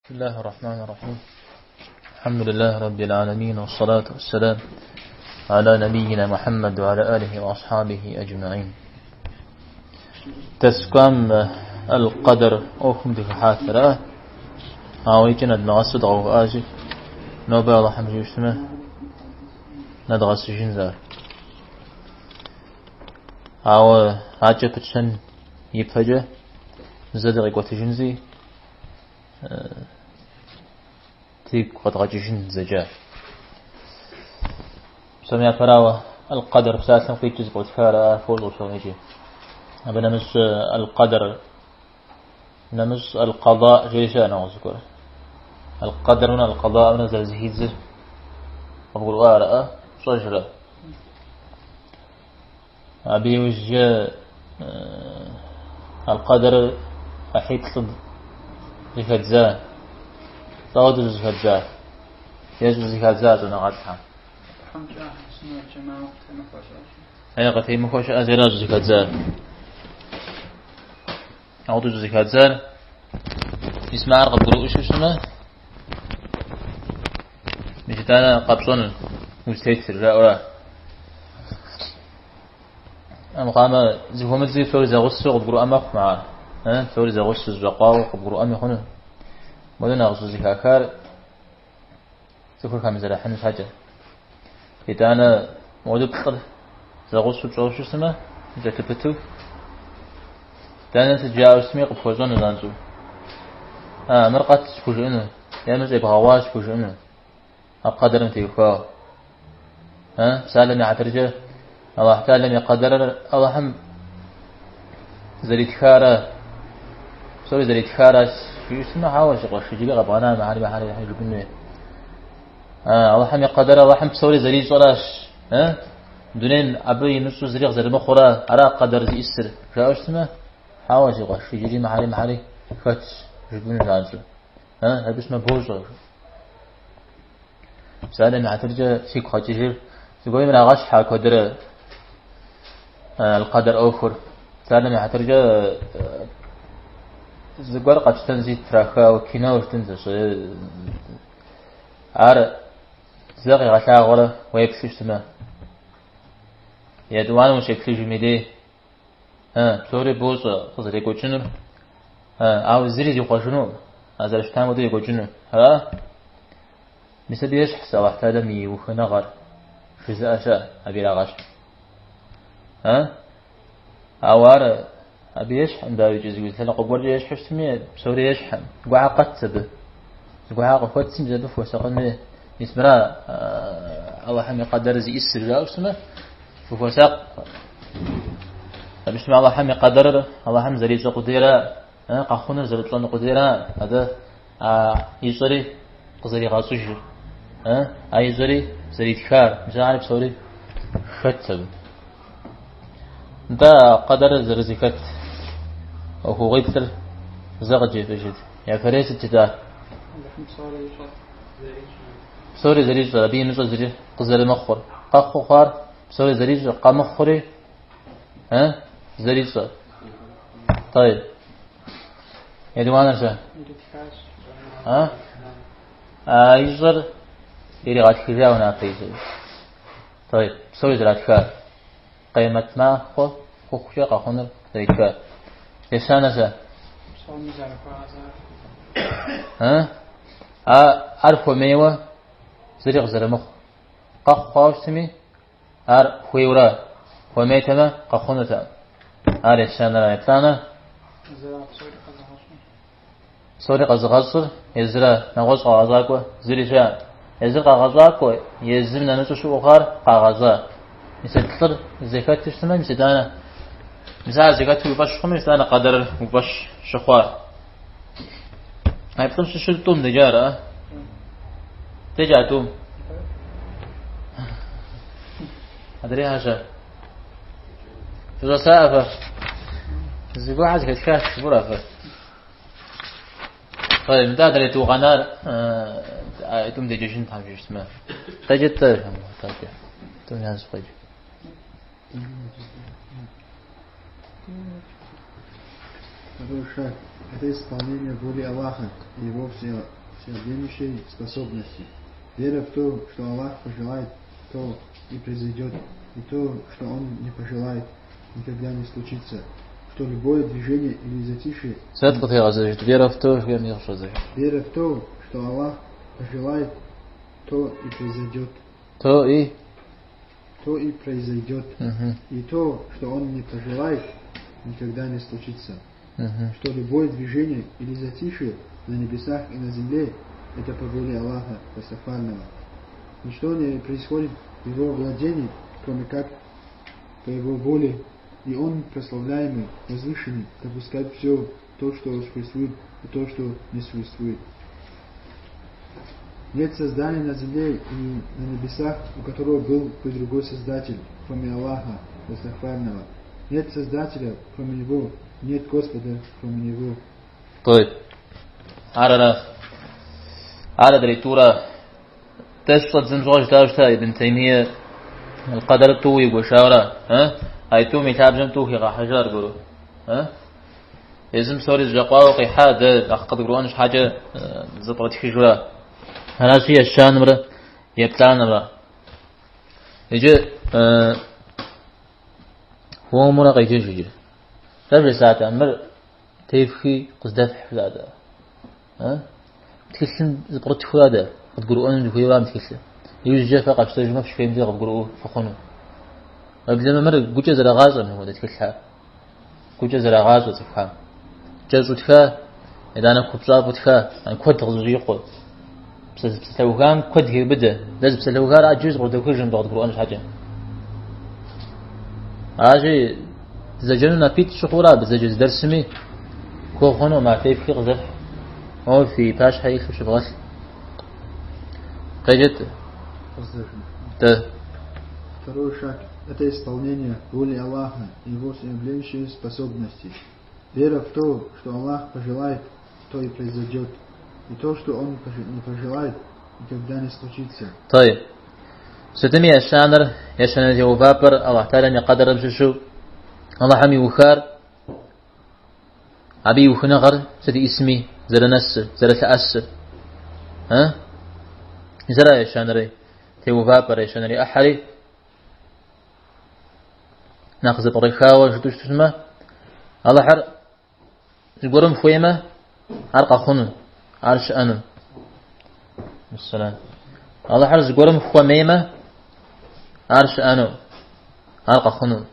بسم الله الرحمن الرحيم. الحمد لله رب العالمين، والصلاة والسلام على نبينا محمد وعلى آله وأصحابه أجمعين. تسكم القدر أوكم دك حاثرة عويجنا دمغسد أو آجي نوبة الله حمد يسمى ندغس جنزار أو عجب تشن يبفجة زدغي قوتجنزي تيك قد غجشن زجاج سمع فراوة القدر بساسا في جزء وتفارة فوز وشوهجي أبا نمس القدر نمس القضاء جيشان أغزكور القدر من القضاء من زلزهيز أقول وارأة صجرة أبي وجه القدر أحيط صد زكاة صوت زكاة يجب زكاة ونغادها أي قتي مخوش أزيراج زكاة أعطوا زكاة اسمع أرغب قروء شو اسمه نجتانا قبصون مستيتر لا أم قام زفهم زي فوري زغس قبرو أمق معه فوري زغس زقاو قبرو أمي خنه مدن أغسو زكاكار سفر كامل زراحن حاجة إتانا مودو بطر زغس وشو اسمه زكبتو تانا تجاو اسمي قبخوزون نزانزو مرقات شكوش إنه يامز إبغاواش شكوش إنه أقدر انت يخواه سالني عترجه الله تعالى يقدر الله هم زريت خارة سوي زريت خارة شو اسمه حاول شغل شو جيبه غبانا معاري حاجة بينه الله هم يقدر الله هم سوي زريت صلاش دونين أبي نص زريق زر مخورة أرى قدر زي إسر شو اسمه حاول شغل شو جيبه معاري فت شو بينه جالسه هذا اسمه بوزر سألني عترجه شيء خاطر يقول من أغش حاكدر القدر أوخر سألني عترجه زقار قد تنزيد تراخا وكينا وتنزل عار زغي غشا غرة ويبشو سما يدوان وشكل جميدي بسوري بوز خزر يقول جنر أو زريد يقول جنر هذا الاشتام ودو يقول جنر مثل بيش حسا واحتادا ميوخ نغر شزا أشا أبي لغش أوار أبي يشحن دا يجوز يقول لنا قبور يش حسمي بسوري يشحن قاع قتب قاع قفت سم زاد فوسقن مي يسمرا الله حمي قدر زي السر لا اسمه فوسق بسم الله حمي قدر الله حم زري قديرا قخون زرت لنا قديرا هذا يصري قزري غاسوج أي زري خار مش عارف سوري ختب دا قدر زرزكت وهو غيبتر زغجي فجد يا فريس الجدار سوري زريج ربي نزل زريج قزر مخور قخو خار سوري زريج قمخوري زريج طيب يا دوانا شا يجر يري غاد كذا وناقي طيب سوري زرات خار قيمة ما خو شقة خنر ذيك لسانة سا أعرف ميوة زريق زرمخ قخ خاوستمي خويورا وميتما قخونتا لسانة لا يتلانا سوري قزغصر يزرا نغوص قغزاكو زريشا يزر قغزاكو يزمنا نتوشو أخار قغزا مثل تطر زكاة تشتمل مثل أنا مثل زكاة وباش خمس مثل أنا قدر وباش شخوار هاي بتمشي شو توم دجارة تجا توم أدري هذا شو سافر زقوا عزك كاش برافة طيب متى أدري تو غنار توم دجاجين تحمل اسمه تجد تفهم تجد توم يانس قيد Второй шаг – это исполнение воли Аллаха и Его всеобъемлющей способности. Вера в то, что Аллах пожелает, то и произойдет, и то, что Он не пожелает, никогда не случится. Что любое движение или затишье. Вера в то, Вера в то, что Аллах пожелает, то и произойдет. То и произойдет. И то, что Он не пожелает, никогда не случится. Что любое движение или затишье на небесах и на земле – это по воле Аллаха Пастафарного. Ничто не происходит в Его владении, кроме как по Его воле, и Он прославляемый, возвышенный, допускает все то, что существует, и то, что не существует. Нет создания на земле и на небесах, у которого был бы другой Создатель, кроме Аллаха Пастафарного. Нет Создателя, кроме Него, нет Господа, кроме Него. طيب على دريتورا تشطت زمزوج تاجتا ابن تيمية القدر توي وشارة هاي تومي تابجم توهي غا حجار قولوا يزم سوري الجقواوقي حادة أخذ قروانش حاجة زبطت خجورا هنا شيء الشان مرة يبتلان مرة يجي هو مرة قيجيش يجي تبري ساعة أمر تيفخي قصدفح هذا تكلم زبطت هذا قد قرؤون في يوم تكلم يوجد فقط أشتري ما فيش فيهم ذي قد قرؤوا فخنوا قبل ما مر قجة زر غاز أنه هذا تكلها قجة زر غاز وتفهم جزء تفا إذا أنا كبصاب وتفا أنا كود غزوي يقول بس لو كان كود هي بدأ لازم بس لو كان أجوز قد كل جنب قد قرؤون حاجة أجي زجننا بيت شخورا بزجز درسمي كو خنوا ما تيفخي قصدفح هو في باش حي خش بغل قيجت Второй шаг – это исполнение воли Аллаха и Его всеобъемлющей способности. Вера в то, что Аллах пожелает, то и произойдет, и то, что Он не пожелает, никогда не случится. طيب ستمي الشانر يشان الجوابر الله تعالى يقدر بشو الله حمي وخار أبي وخنغر سدي اسمي زر نسر زر تأسر زر يشانري توابر يشانري أحري ناخذ بريخاوة جدوش تسمى الله حر جبرم خويمة أرقى خنن عرش أنا السلام الله حر جبرم خويمة عرش أنا أرقى خنن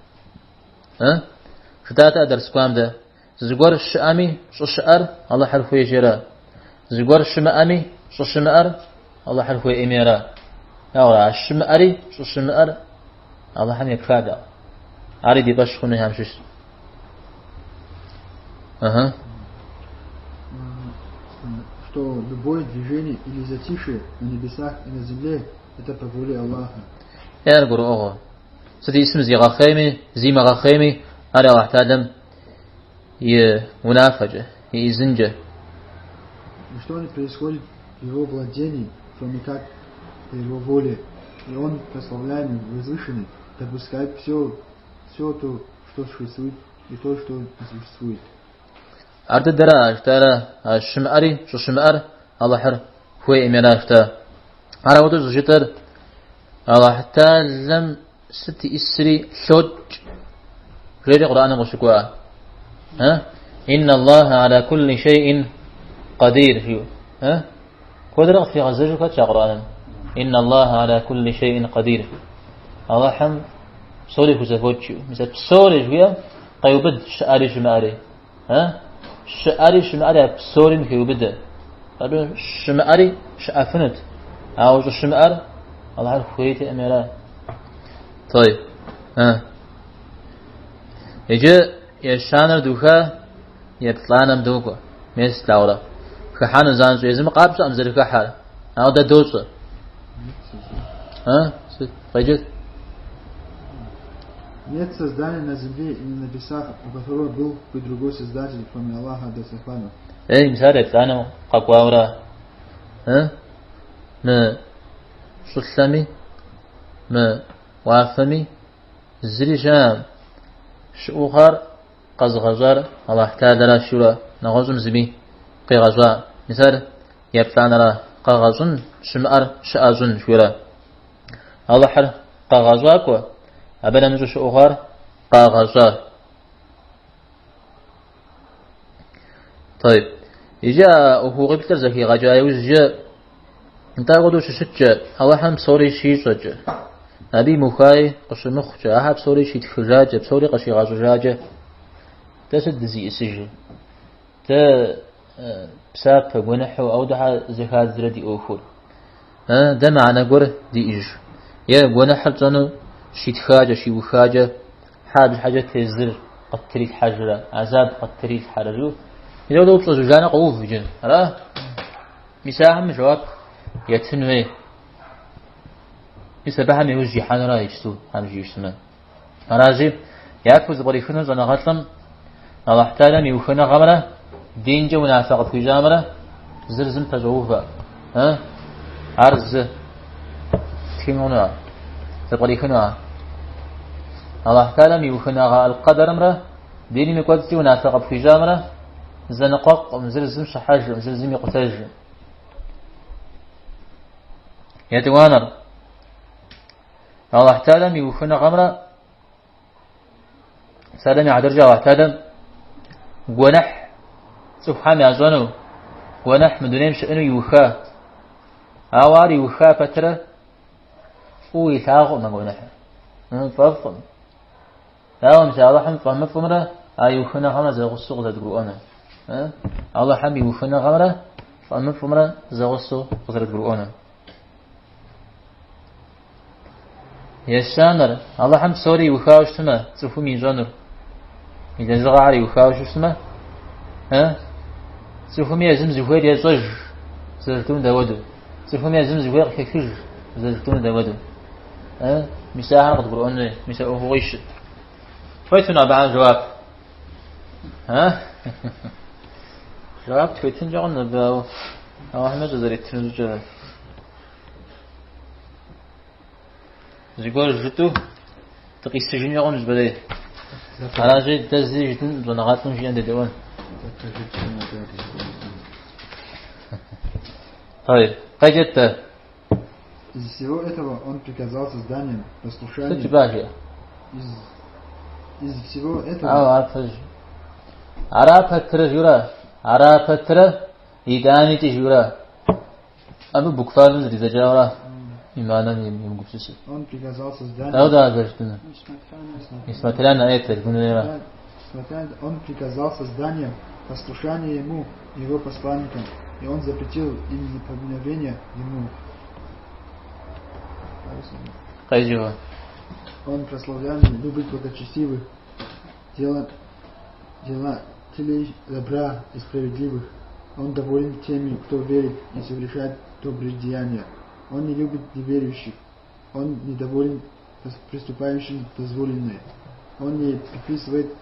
شتات أدرس قام ده زجور الشأمي شو الشأر الله حر خوي جرا زجور الشمأمي شو الشمأر الله حر خوي إميرا يا الشمأري شو الشمأر الله حر يكفادا أريد باش خونه همشش Что любое движение или затишье на небесах и на земле – это по воле Аллаха. يرجو أوه سدي اسم زي غخيمي زي ما غخيمي أنا واحد آدم منافجة يزنجة. Ничто не происходит в Его владении, кроме как по Его воле, и Он прославляемый, возвышенный, допускает все то, что существует, и то, что не существует. أرد الدراج ترى الشمأري شو الشمأر الله حر هو إميراج ترى على وضع زجتر الله حتى لم ستي إسري شوج غير قرآن وشكوا إن الله على كل شيء قدير شو قدر في غزة كتش قرآن إن الله على كل شيء قدير الله حم صوري فزفوتشو مثل صوري شوية قيوبد شأري شمأري شأري شمأري بصوري مكيوبد قالوا شمأري شأفنت أو شمأر الله عارف خويتي أميرا طيب يجي يشانر دوكا يبطلانم دوكا ميس داورا كحان زانزو يزم قابس أمزر كحال أو دا دوسو فيجي Нет создания на земле и на небесах, у которого был бы другой Создатель, кроме Аллаха Дасафана. مثال يبطلانم قاقواورا ما شلمي ما وافمي زريجام شؤخر قز غزار الله تعالى لا شورا نغزم زبي قي غزا مثال يبتعنا لا قغزن شمأر شأزن شورا الله حر قغزاكوا أبدا نجوش أغار قغزا. طيب إجا وهو غبتر زكي غجاي وزجا انت قدو ششتجا الله حم صوري شيشجا أبي مخاي قش مخجا أحب صوري شيت خجاجا بصوري قشي غجاجا تسد زي إسجا تا بساب ونحو أو دعا زكاة زردي أوفر ده معنى قره دي إج يا ونحل تنو شيت خاجا شي وخاجا حاجة تزر قد تريد حجرة عذاب قد تريد حرجو إذا لو تصل جانا قوف جن راه مساهم جواب يتنوي يسبح من وجه حان راه يشتو هم جيشنا راجب يأكل بريخنا زنا غطم الله تعالى ميوخنا غمرة دين جو نافقت في جامرة زرزم تجوفا عرز تيمونا تبريخنا الله تعالى ميوخنا القدر مرة ديني مكوتي ونافقت في جامرة زنقاق مزلزم شحاج مزلزم يقتاج يتوانر الله تعالى ميوخنا غمرة سلام عدرجة الله تعالى ونح سبحان يعزونه ونح من دونهم شأنه يوخا أوار يوخا فترة ويثاغ من ونح فافهم لا مش الله حم فهم فمرة أيوخنا غمرة زي غصو غدا تقولونه الله حم يوخنا غمرة فهم فمرة زي غصو غدا تقولونه يشانر الله حم سوري يوخاوش تما تفهمي جانر إذا زغاري يوخاوش تما تفهمي يزم زوير يزوج زرتون داودو تفهمي يزم زوير كفيج زرتون داودو مساحة قد قرؤون مساحة غيش فايتنا بعد جواب جواب فايتن جاغن نباو أو أحمد زريت تنزل زيقول جتو تقيس سجن يغون جبالي على جيد تزي جتن زنغاتن جيان ديوان. طيب قيدت из всего этого он приказал созданием послушания. Из всего этого عرفت جورا عرفت إداني تجورا أبو بكفار نزري زجاورا إيمانا يمقبسس он приказал созданием. да зачтено несмотря на это он приказал созданием послушание ему, его посланникам, и он запретил им неповиновение ему. Он прославлял любых благочестивых, делателей добра и справедливых. Он доволен теми, кто верит и совершает добрые деяния. Он не любит неверующих. Он недоволен приступающим дозволенное. Он не приписывает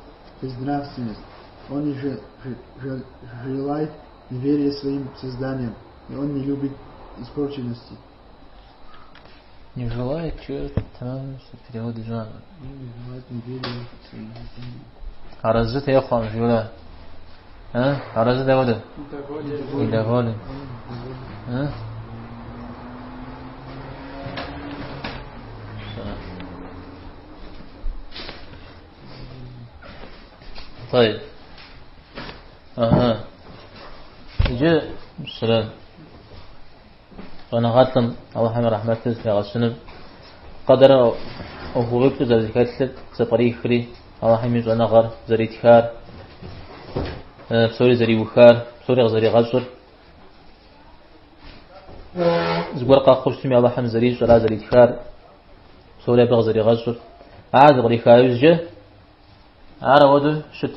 безнравственность. Он не желает неверия своим созданиям. И он не любит испорченности. Не желает, что там перевод жанра. Не желает неверия своим созданиям. А разве ты ехал, Жюля? А разве ты вода? Недоволен. طيب جاء السلام فأنا غاتلم الله حمي رحمته يا غسنب قدر أو غبت زي كاتلب سبري خري الله حمي زنا غر زري تخار بسوري زري بخار بسوري غزري غزر زبور قاقوشتمي الله حمي زري زرا زري تخار بسوري بغزري غزر عاد غري خايز جه عارا ودو شت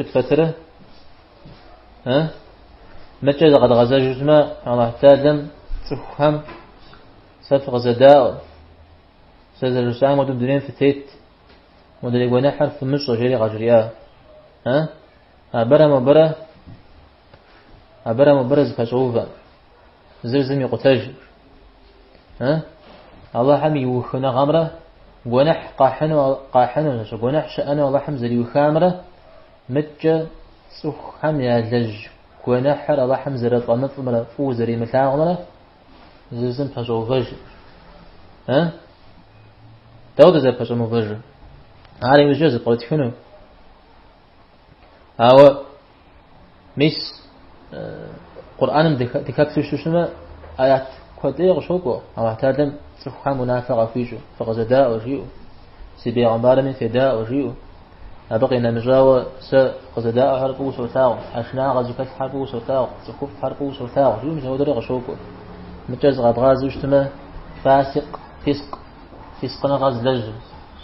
فترة متى قد غزا جزمة الله تعالى تفهم سف غزداء سيد الرسام ودو دنين فتيت ودلق ونحر في مصر جري غجريا عبرة مبرز كشعوفا زرزم يقتاج الله حمي وخنا غمرة ونح قاحن ونح شأن الله حمز لي وخامرة متج سخ هم يلج ونحر الله حمز رطنط مرة فوزري مثاغنا زم فجو فج ها تود زي فجو فج هذا مجاز قلت شنو أو مش قرآن دكتور شنو آيات كتير شوكو أو احتادم سخ هم منافق فيجو فقزداء وجيو سبي عمار من فداء وجيو أبقينا مجاوة س قزداء حرقو سوتاو أشنا غزكت حرقو سوتاو سخوف حرقو سوتاو جيو مش هودري غشوكو متجز غاز وشتما فاسق فسقنا غاز لج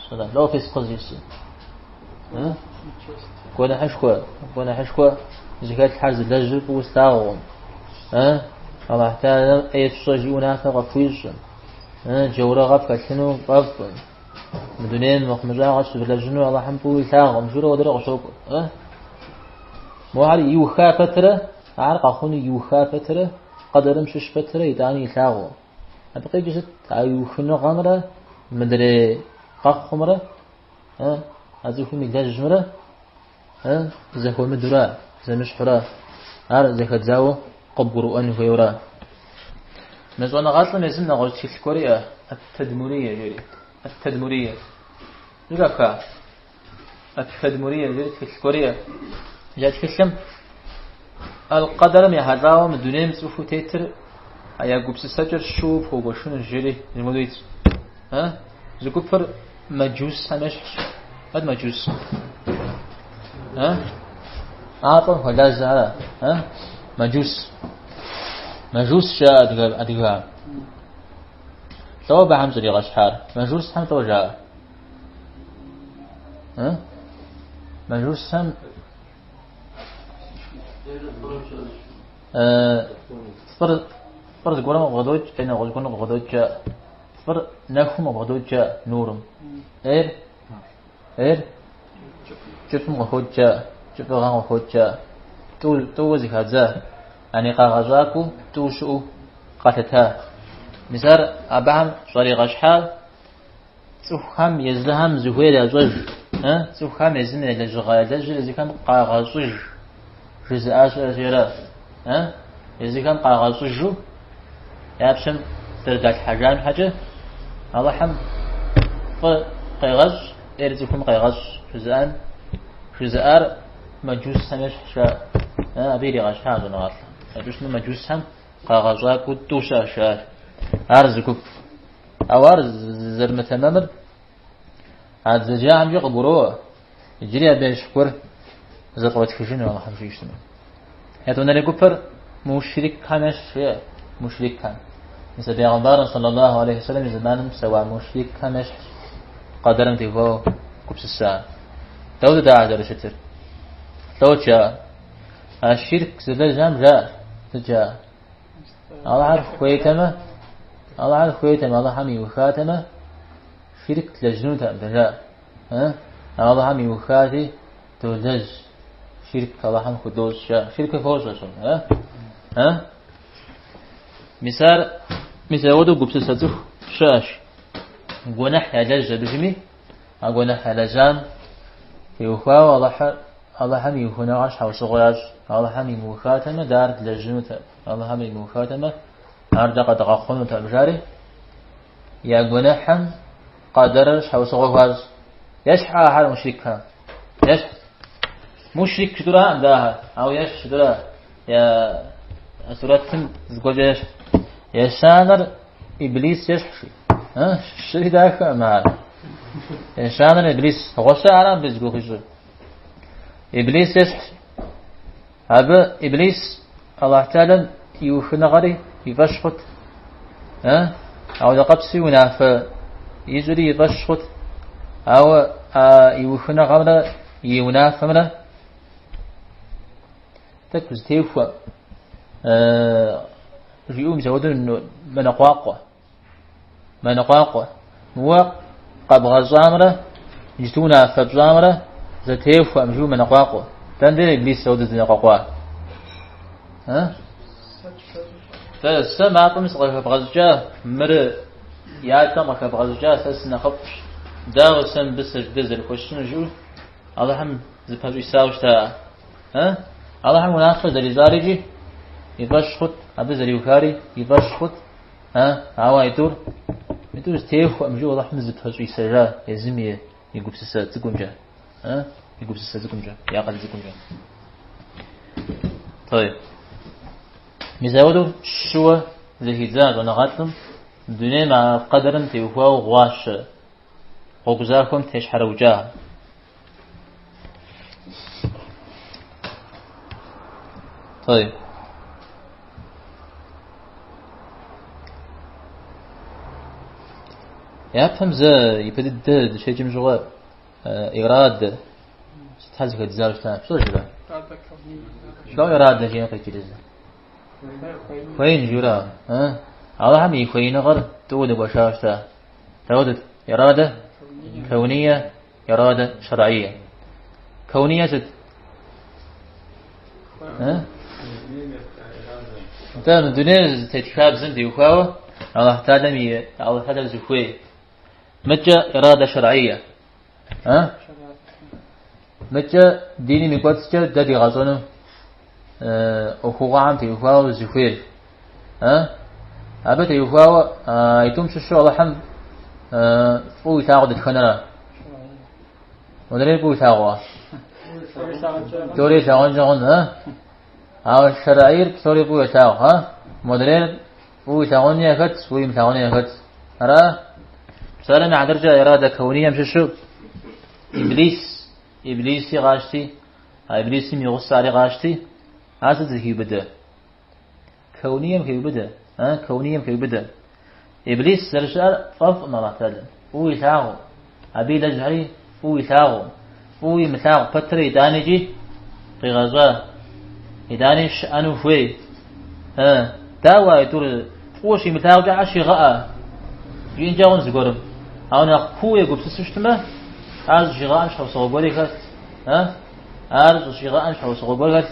صلا لو فسق زيسي ها كنا حشكوا زكاة حرز لج وستاو ها الله تعالى أي تشجعنا فقفيش جورا غف كتنو غف مدنين مخمجا غش بلجنو الله حمبو يثاغ مجورا ودرا غشوك مو علي يوخا فترة عرق أخوني يوخا فترة قدر مشش فترة يداني يثاغو أبقي جزت يوخنو غمرة مدري قاق خمرة أزوكو ميداج جمرة زكو مدرا زمش حرا عرق زكا تزاو قبروا أنه يورا مزوانا غاطلا ميزمنا غوش تلك كوريا التدمرية جري التدمرية لذلك التدمرية جري تلك كوريا جاءت كلم القدر من هذا من دونين سوفو تيتر أيا قبس السجر شوف هو بشون الجري المدويت زكوفر مجوس همش هاد مجوس عاطل ولا زعلا مجوس شاء أدقها تو بحمز لي غشحار مجوس هم تو جاء مجوس هم فرض قولنا غدوج أنا قولنا غدوج فرض نخم غدوج نورم شوفهم غدوج شوف غان غدوج تو زي هذا يعني قاغزاكو توشو قاتتها مثال أبهم صاري غشحال سوخام يزلهم زهير زوج سوخام يزن لجغاية دجل إذا كان قاغزوج جزء أشياء إذا كان قاغزوجو يابشم تردات حاجان حاجة الله حم قاغز إرزكم قاغز جزء مجوس سمش شاء أبيري غشحال نغاط أجوش مجوس هم قاغزاك وتوشا شاء أرزكوب أو أرز زرمة تمامر عاد زجاج عم يقبروه يجري أبي شكر زقوت كشين والله حمشي يشتمل هتونا لكفر مشرك كانش مشرك كان مثل بيغمبار صلى الله عليه وسلم زمان سواء مشرك كانش قدرم تيفو كبس الساعة تود داعي درشتر توجه الشرك زلجام جاء الله عارف كويتما الله حمي وخاتمه شرك لجنون تأمتجاء الله حمي وخاتي تولج شرك الله حمي خدوز شرك فوز رسول مثال ودو قبس ستوخ شاش قنح يلج بجمي قنح يلجان يوخا الله حمي يخونا عش حوص غياج الله حمي وخاتمه دار لجنون الله حمي وخاتمه أردق دقاقون تأمجاري يا جناحم قادرش حوص غواز يشحى حال مشركها يش مشرك شدرا عندها أو يش شدرا يا سورة زوجة يشانر إبليس يشحي شري ذاك معه يشانر إبليس غشة على بيزقو إبليس يشحي هذا إبليس الله تعالى يوفنا غري يبشخت أو لقبسي ونافع يجري يبشخت أو يوفنا غمرة يونافع مرة تكوز تيفوا ريوم زودون من أقواقوا هو قبغ زامرة يجتونا فبزامرة زتيفوا مجو من أقواقوا تندري إبليس زودون أقواقوا فالسماء طمس غفب غزجاه مر ياتم غفب غزجاه سسنا خفش داو سن بس جدزل خوشن جو الله هم زباج يساوش تا الله هم منافق زري زارجي يباش خد عبد زري وكاري يباش خد عوا يدور استيخ أمجو الله هم زباج يسجا يزمي يقول سسا تقومجا يقول سسا تقومجا يا قد تقومجا طيب مزودو شو زهيزان ونغاتم الدنيا مع قدر تيوفا وغواش وقزاكم تشحر وجاه طيب يفهم زا يبدد شيء جمجوا إرادة ستحزك الزارج تام شو جرا شو إرادة جينا قيتي وين جرا الله هم يخوين غر تود بشاشته تود إرادة كونية إرادة شرعية كونية زد تام الدنيا تتخاب زندي وخاوة الله تعالى زخوي متى إرادة شرعية متى ديني مقدس دادي غازونه أخوة عم تيخاوة زخوي أبدا يخاوة يتم شو الله حم فوي تاخد الخنرة ودري فوي تاخوا توري تاخون جون أو الشرعير توري فوي تاخ مدري فوي تاخون ياخد فوي متاخون ياخد أرى سألنا على درجة إرادة كونية مش شو إبليسي غاشتي إبليسي ميغص على غاشتي هذا ذهي بدأ كونية كي بدأ كونية كي بدأ إبليس سرشار فض الله تعالى فوي تاخو أبي لجهري فوي تاخو فوي متاخو فترة دانجي في غزوة يدانش أنو فوي داوا يدور فوشي متاخو جا عشي غاء ينجاون زقرم أو نقوي قبس سشتمه عز شغان شو صوبولي كات عز شغان شو صوبولي كات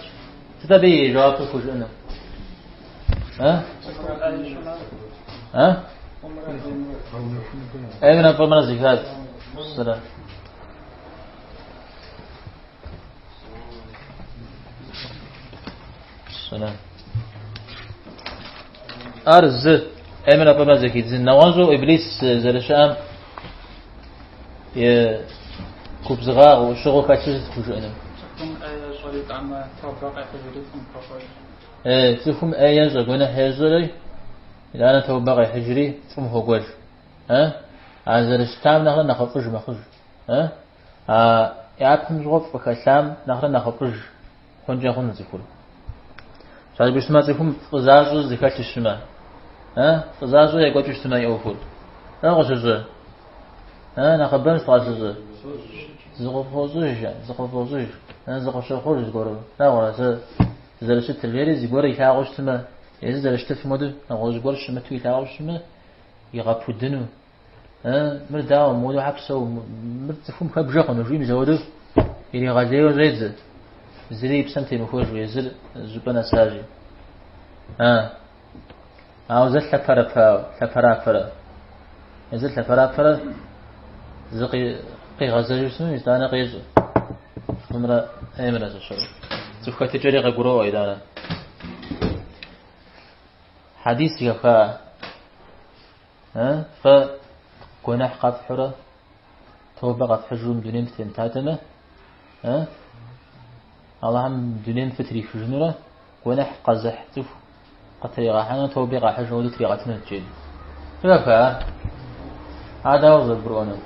تتبي جواب تفوج إنه أي من أقول من الزكاة السلام السلام أرز أي من أقول من الزكاة زين نوازو إبليس زرشام يكوب زغاء وشغل كاتشوز تفوج إنه تفهم أيام زغونا هزولي إذا أنا توبغي حجري ثم هو قول عزرش تام نخل نخفج مخج يعبهم زغف وكسام نخل نخفج خنجا خن زفول شايف بسمع زفهم فزازو زكاة السماء فزازو يقول السماء يوفول نغشز نخبرن فازز زغفوزوج زغفوزوج زغورو نغرس زرش التلفيري زغوري كاغوش تما إذا زرش تفهمه نغوش غورش ما توي كاغوش تما يغفودنو مرداو مودو حبسو مرتفهم كبجقن وجيم زودو إلي غاديو زيد زري بسنتي مخوج ويزر زبنا ساجي أو زل لفرا يزل لفرا زقي غزاجو سنو يزدانا قيزو عمره أمرا زشرو زفكا تجاري غقرو أيضانا حديث يخا فكونح قد حرة توبة قد حجرون دونين فتنتاتنا الله هم دونين فتري حجنورة كونح قزح تف قطريقة حانا توبة قد حجرون طريقتنا الجيل فكا هذا هو البرونو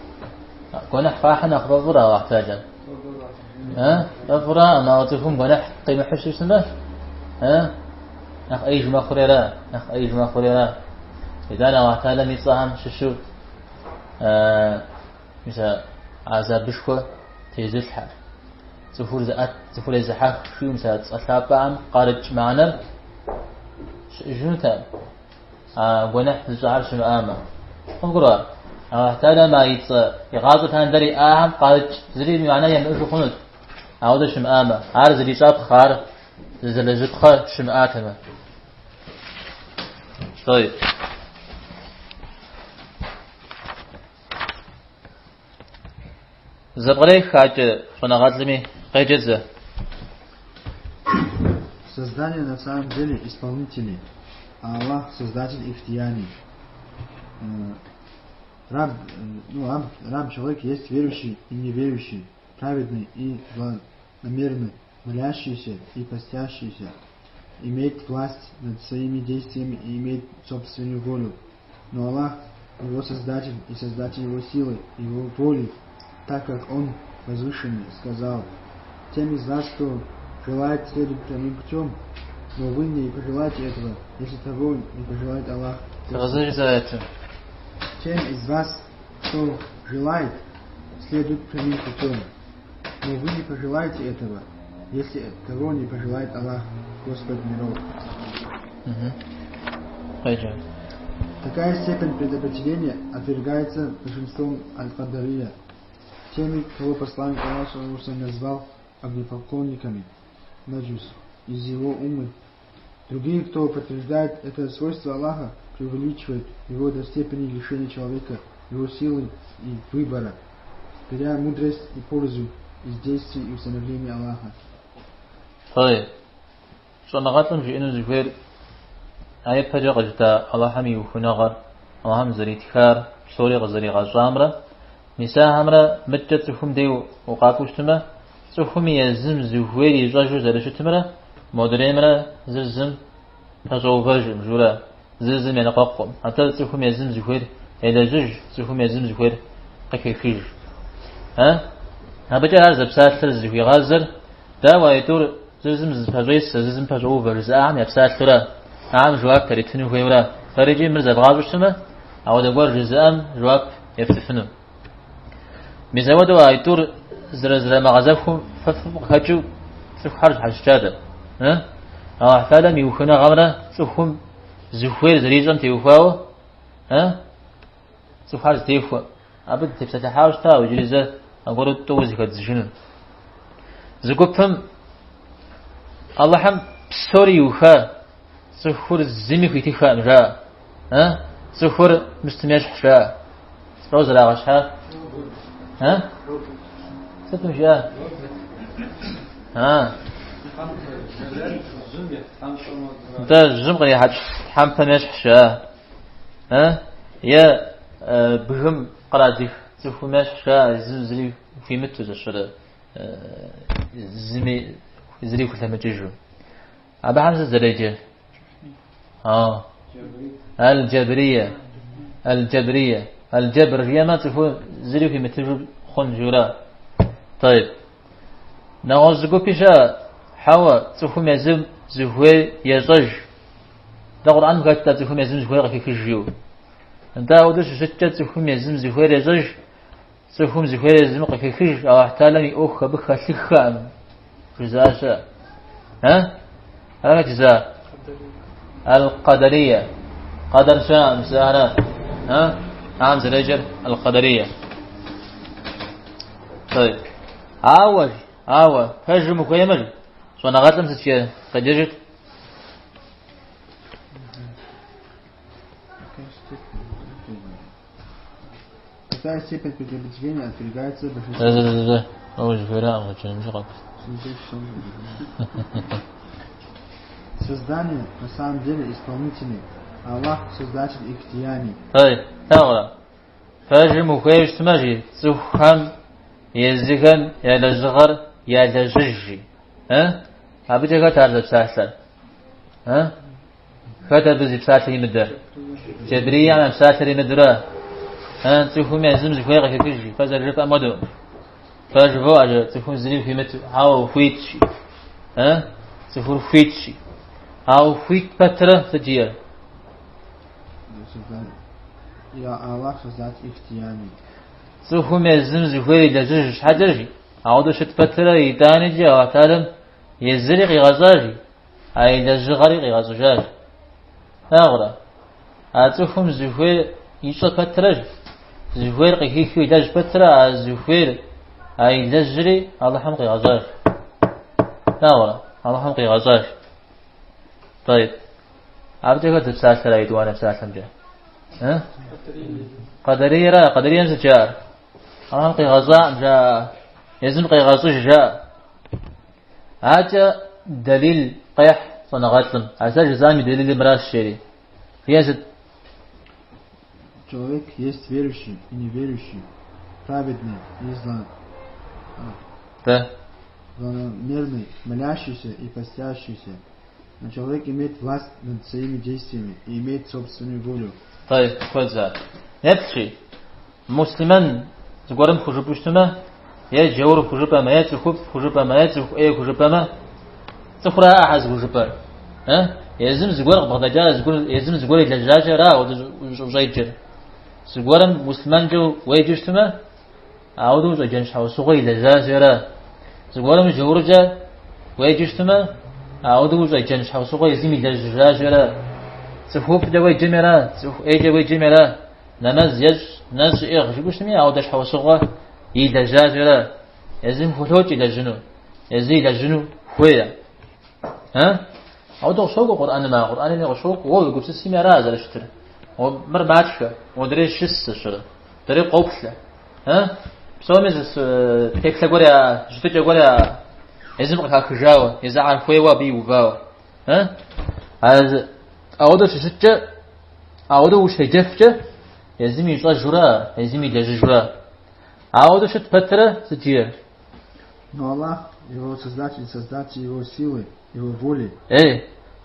كونح فاحنا أخبرا واحتاجا أفرا أنا أتفهم كونح قيمة حشر سنة نخ أيج ما خريرا إذا أنا واحتاجا نصاهم ششو مثلا عذاب بشكو تيزل حال تفور زحاف شو مثلا أصحاب عام قارج معنا شنو تام قناح الزعر شنو آمة انقرأ احتاجا ما يغاظة هندري آهم قارج زري معناه يمشي خنود عودة شم آمة عارض زري صاب خار زلزل خار شم آتمة طيب Забрей хаче, что нагадзами кайджезе. Создание на самом деле исполнители, а Аллах создатель их деяний. Раб человек есть верующий и неверующий, праведный и намеренный, молящийся и постящийся, имеет власть над своими действиями и имеет собственную волю. Но Аллах, его создатель и создатель его силы, его воли, так как он возвышенный, сказал: тем из вас, кто желает следовать прямым путем, но вы не пожелаете этого, если того не пожелает Аллах. Тем из вас, кто желает следовать прямым путем, но вы не пожелаете этого, если того не пожелает Аллах, Господь миров. Такая степень предопределения отвергается большинством аль-Кадария, теми, кого посланник Аллаха назвал огнепоклонниками, наджус, из его умы. Другие, кто подтверждает это свойство Аллаха, преувеличивают его до степени лишения человека, его силы и выбора, теряя мудрость и пользу из действий и установления Аллаха. شو نغاتم في إنه زفير أي بجا قجتا الله حمي وخناغر الله هم زري تخار سوري غزري غزامرة نساء همرة مجد سفهم ديو وقاكوشتما سفهم يزم زفير يجاجو زرشتمرة مدريمرة زلزم فزو فجم جورا زلزم ينقاقم حتى سفهم يزم زفير إلى جج سفهم يزم زفير قكيفيج ها بجا هذا بساتر زفير غازر دا ويدور زلزم زفاجيس زلزم فاجو فرز عام يبسات ترى عام جواب تريتنو فيورا خارجي مرزا غابشتما أو دغور جزام جواب يفتفنو مزودو ايتور زرزر مغازفهم فخجو سوف حرج حجاده ها حتى لم يوخنا غمره سوفهم زفير زريزم تيوفاو ها سوف حرج تيفوا ابد تفتح تا وجلزه اقول توزي كدزشن زكوبهم الله حم سوري وخا سفر الزمي في تخا مجا ها سفر مستميش حشا روز لا غشها ها ستمشي ها ده الجمغ حد حم فميش حشا ها يا بهم قرادي سفر ميش حشا زلزلي في متو زشرة زمي زري كل ما تجو أبا حمزة زريجة الجبرية الجبرية ما تفو زري في متجو خن جورا طيب نغزقو بيشا حوا تفو مزم زهوي يزج ده قرآن قالت تفو مزم زهوي غفي كجيو انت أودش شتى تفو مزم زهوي يزج تفو زهوي يزم غفي كج أو احتالني أخ بخ سخام جزاء ها هذا جزاء القدرية قدر شاء مساهرة ها عام زريجر القدرية طيب عاوج هجم كيمل شو أنا غاتم ستشي قدجت Такая степень предопределения отвергается большинством. Создание на самом деле исполнительный, а Аллах создатель их деяний. تغرى فاجم وخيش تماجي سوحم يزغن يا لزغر يا لزجي ها أبدا كتر بساسر ها كتر بساسر يمدر جبرية عم بساسر يمدره ها تفهم يزم زفير كتيجي فزرجت أمده فاجبوا أجر تفهم زريب في مت هاو فيتشي ها تفهم فيتشي هاو فيت بتره تجير يا الله создать их деяний. تفهم يزم زفير لزج حجرجي عودة شت بتره يدانجي أو تعلم يزرق غزاجي أي لزغرق غزاجي أغرى تفهم زفير يشوف بتره زفير قيكي يدج بتره زفير أي لزري الله حمقي غزاج أغرى الله حمقي غزاج طيب عبدك تبساسر أيدوانا بساسم جا ها قدرية قدرية سجار أهم قي غزاء جاء يزم قي غزوش جاء هذا دليل قيح صنغاتلم هذا جزامي دليل مراس شيري يزد Человек есть верующий и неверующий, праведный и злонамерный, молящийся и постящийся. Но человек имеет власть над своими действиями и имеет собственную волю. طيب كويس نبتشي مسلمان زغورم خجبوشتما يا جور خجبا ما يتخوب خجبا ما يتخ اي خجبا ما تخرا احز خجبا ها يزم زغور بغداد زغور يزم زغور الجاجه را وزايجر زغورم مسلمان جو ويجشتما عودو زجنش حو سوغي الجاجه را زغورم جورجا ويجشتما عودو زجنش حو سوغي زمي الجاجه را تخوب دوي جمرا تخ اي دوي جمرا نماز يج ناس يغشبوش مي عودش حو سوغا يدجاجرا يزم فلوج إلى جنو يزي إلى جنو خويا ها عودو شوق القرآن ما القرآن اللي شوق هو يقول سيمي راز على شتر ومر بعدش ودري شس شر دري قوبله ها بسومز تكلا غوريا جتو غوريا يزم قا خجاو يزعل خويا بي وباو ها هذا عودو شتجه عودو شجفجه يزم يجرا يزم يجرا عودو شت فترة ستير. Но Аллах, его создатель его силы, его воли.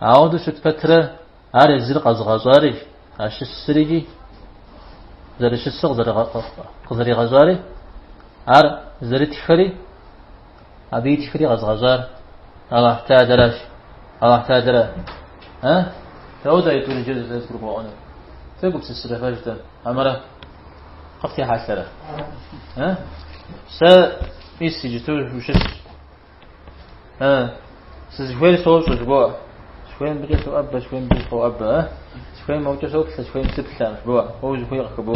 عودو شت فترة عارف زرق غزاري عش السريجي زرش السق زرق غزاري عار زرت خري أبيت خري غزار الله تعالى الله تعالى ها تعود يطول جزء يذكر قرآنه تقول بسسرة فجدا أمره قفتي حاسرة ها يسي جتور وشس سجوير صوت شجوا شوين بقي سو أب شوين بقي سو أب شوين موجود صوت شوين سبسام شجوا هو جوير خبو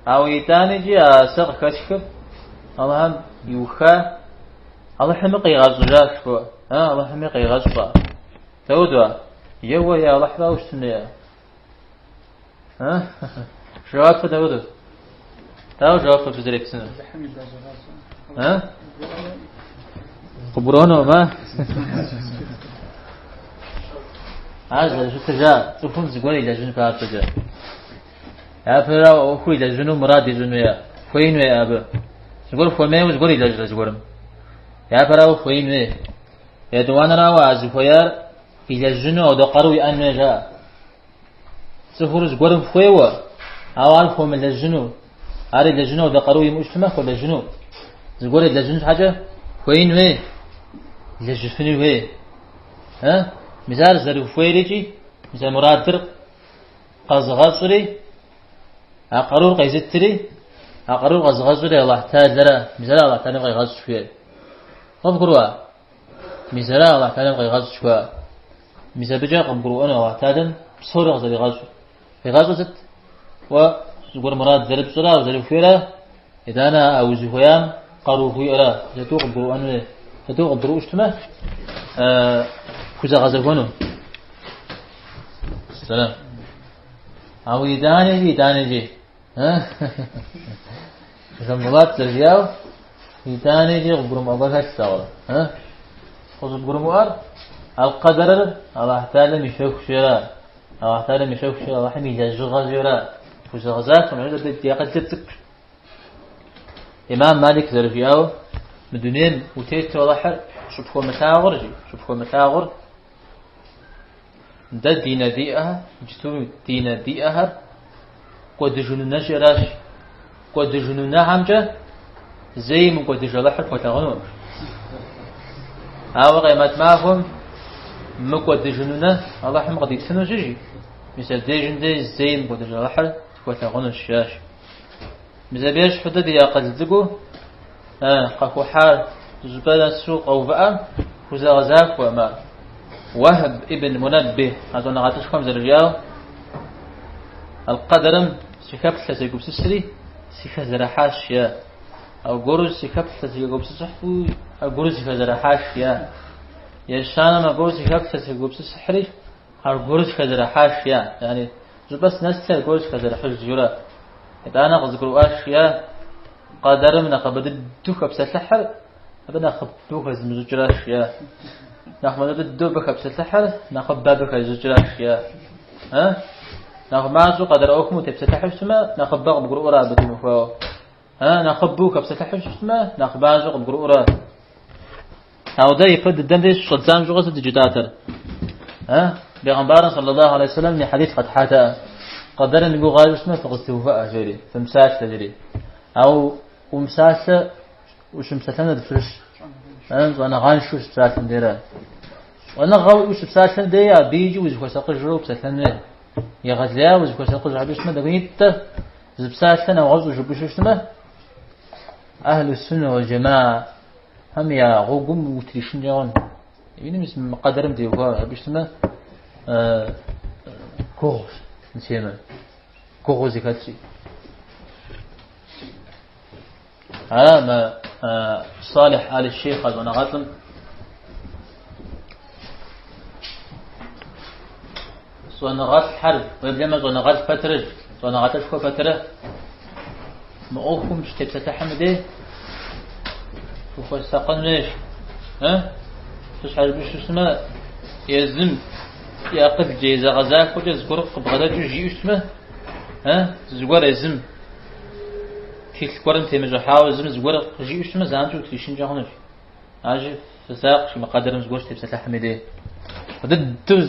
أو يتاني جي سق كشف الله هم يوخا الله حمقي غزجاك شوا الله حمقي غزبا تودوا يوا يا الله حلا وشتنيا شوات فتودوا تاو جواب في ذلك سنة ها قبرانه ما هذا شو تجا تفهم زقولي لجن فات تجا يا فرا أخوي لجنو مراد لجنو يا خوين يا أبا زقول فماي وزقولي لجن زقولم يا فرا خوين يا دوانا راو عزفويار إلى جنو أو دقروا أن جاء سفر زقولم خويوا أوان فهم لجنو عاري لجنو ذكروا يمشتما كل لجنو زقول لجنو حاجة وين وين لجفني وين ها مثال زرف ويريجي مثال مرادر قزغصري أقرور قيزتري أقرور قزغصري الله تعالى مثال الله تعالى قيغص شوية قبقروا مثال الله تعالى قيغص شوية مثال بجا قبقروا أنا الله تعالى بصورة غزري غص في غزت و زقول مراد زرب صلاة وزرب فيرة إذا أنا أو زهيام قارو فيرة جتوق برو أنو جتوق برو اجتماع كذا غزرفونه السلام أو يداني جي ها زملات ترجعوا يداني جي قبرو مأبغى تستوى ها خذ قبرو مؤر القدر الله تعالى مشوك شراء الله تعالى مشوك شراء الله حمي جزغ زيرا وزغزات ونعود بالدياقة تتك إمام مالك ذرفياو مدنين وتيت وضحر شبكو متاغر شبكو متاغر دا دينا ديئها جتو دينا ديئها قد جنونا شراش قد جنونا همجة زي من قد جلحر فتغنو هاو قيمات معهم مقد جنونا الله حم قد يتسنو جيجي مثل ديجن دي زي من قد جلحر وتغنى الشاش مزابيش حدد يا قزدقو قفو حال زبالة سوق أو بقى وزغزاك وما وهب ابن منبه هذا نغاتش خمز الرجال القدرم سيكبت لسيقوب سسري سيكزرحاش يا أو قرز سيكبت لسيقوب سسحفو أو قرز سيكزرحاش يا يشانا ما قرز سيكبت لسيقوب سسحري أو قرز سيكزرحاش يا يعني بس نستر قولش كذا حج جرا إذا أنا أذكر أشياء قدر من قبض الدوخ بسلحر أبنا خبوه زمزجراش يا ناخذ الدوبك بسلحر ناخذ بابك زجراش يا ها ناخذ معزو قدر أوكم تبسلحر سما ناخذ باق بقرورة بتمفوا ها ناخذ بوك بسلحر سما ناخذ بعزو بقرورة أو ده يفرد الدم ليش صدام جوز الدجداتر ها بيغمبار صلى الله عليه وسلم من حديث قد حتى قدر نقول غاز اسمه فقصته جري فمساس تجري أو ومساسة وش مساسة دفرش أنا غانشو مساسة ديرا وأنا غاوي وش مساسة ديا بيجي وزكوا ساقي جروب مساسة يغزلها وزكوا ساقي جروب اسمه دقيقة زبساسة أنا غاز وجبش اسمه أهل السنة والجماعة هم يا غوغم وتريشن جون يعني مثل مقدرم ديوها بيسمه كوغ نسيما كوغ زكاتري على ما صالح آل الشيخ هذا نغاتم صنغات حرب ويبلما صنغات فترة صنغات شكو فترة ما أوكم مش تحمده وفستقن ليش ها فش حرب شو اسمه يزم يقف جيزة غزاك وجز قرق بغدا جيش اسمه ها زوار يزم كيف قرن تيمج حاول زم زوار جيش اسمه زانجو تريشين جهنم عاجي فساق شي مقدر مزغوش تبسط حميده ضد توز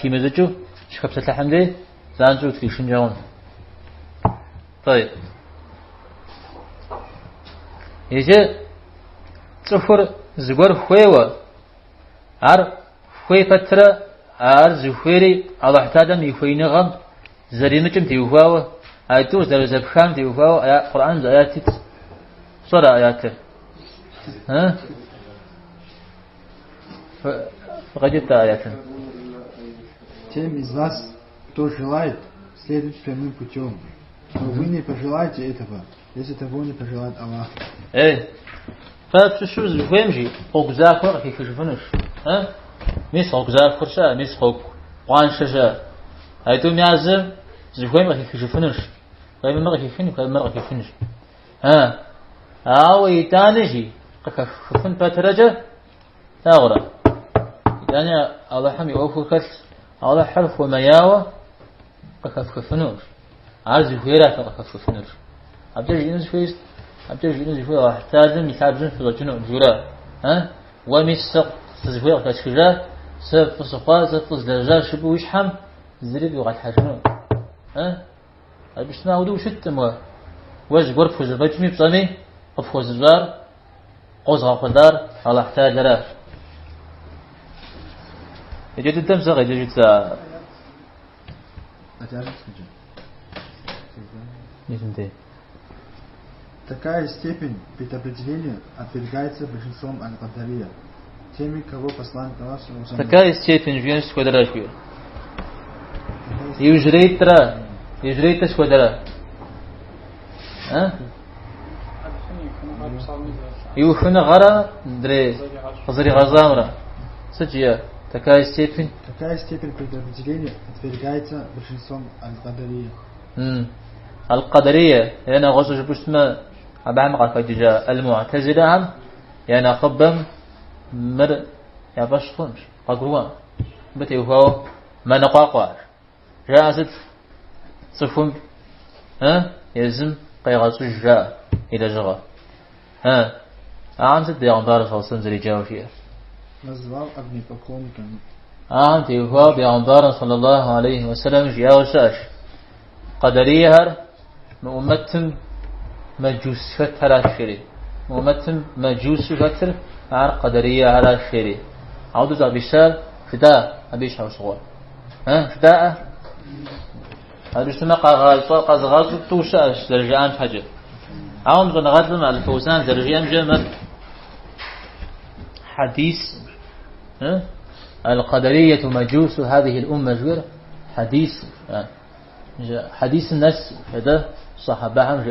شي مزجو شكب بسط حميده زانجو تريشين جهنم طيب يجي صفر زغور خويوه عر خوي فتره عر زخيري الله احتادم يخوينغم زريمچم تيوفاوه ايتو زرزبخام تيوفاوه ايات قران ايات صرا ايات ها فقدت ايات тем из вас кто желает следовать прямым путем но вы не пожелаете этого если того не пожелает Аллах فبشو زفيمجي خوك زافر كيف يشوفنش ها ميس خوك زافر شا ميس خوك قوان شجا هيتو ميازم زفيم كيف يشوفنش كيف مرة كيفني كيف مرة كيفنش ها أو يتانجي كفن بترجة تغرى يعني الله حمي أوفكت الله حرف ومياوة كفنوش عايز يفيرها كفنوش أبتدي ينزل أبتدي ينزل فيه واحتاجن يحتاجن في الجنة جورا ها ومسق تزوير كشجرة سف صفاء سف زلجة شبه يشحم زريب يقعد حجنون ها أبيشنا ودو شتم وجه غرف وزبجمي بصمي قف وزبار قوز غفدار على احتاج له يجد الدم زغ يجد زا Такая степень предопределения отвергается большинством аль-Кадария, теми, кого посланник Аллаха. Такая степень венчества квадратки. يجريت سكودرا ها يوخنا غرا دري خزري غزامرا سجيا такая степень предопределения отвергается большинством аль-Кадария. القدرية يعني غصوش بسمة أبعم قفجة المعتزلة هم يعني خبم مر يا بشطنش قدروان بتيوهو ما نقاقواش جاءت صفهم ها يزم قيغاسو جاء إلى جغا ها أعمت بيغمبار صلصن زري جاو فيه назвал огнепоклонниками. أعمت يوهو بيغمبار صلى الله عليه وسلم جاو شاش قدرية مؤمتم مجوس فتر الشري مؤمتم مجوس فتر عر قدرية على الشري عودز أبيشار فداء أبيش هوشغول ها فداء هذا يسمى قازغاز توشاش زرجان حاجة عوام زنغادلم على الفوزان زرجان جمل حديث ها القدرية مجوس هذه الأمة جوير حديث الناس هذا صحابهم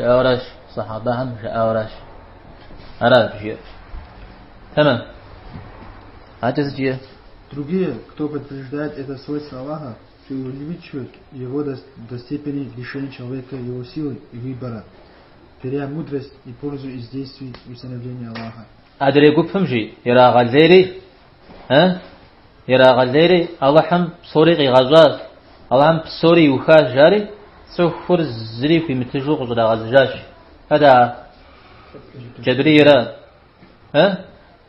جاء أراد بجيه تمام هذا جيه. Другие, кто подтверждает это свойство Аллаха, преувеличивают его до степени лишения человека его силы и выбора. теряя мудрость и пользу из действий установления Аллаха. أدري قفهم جي يرى غزيري يرى غزيري الله هم سوري غزاز الله هم سوري وخاش جاري سوفر زري في متجوق زرا غزاش هذا جبري يرى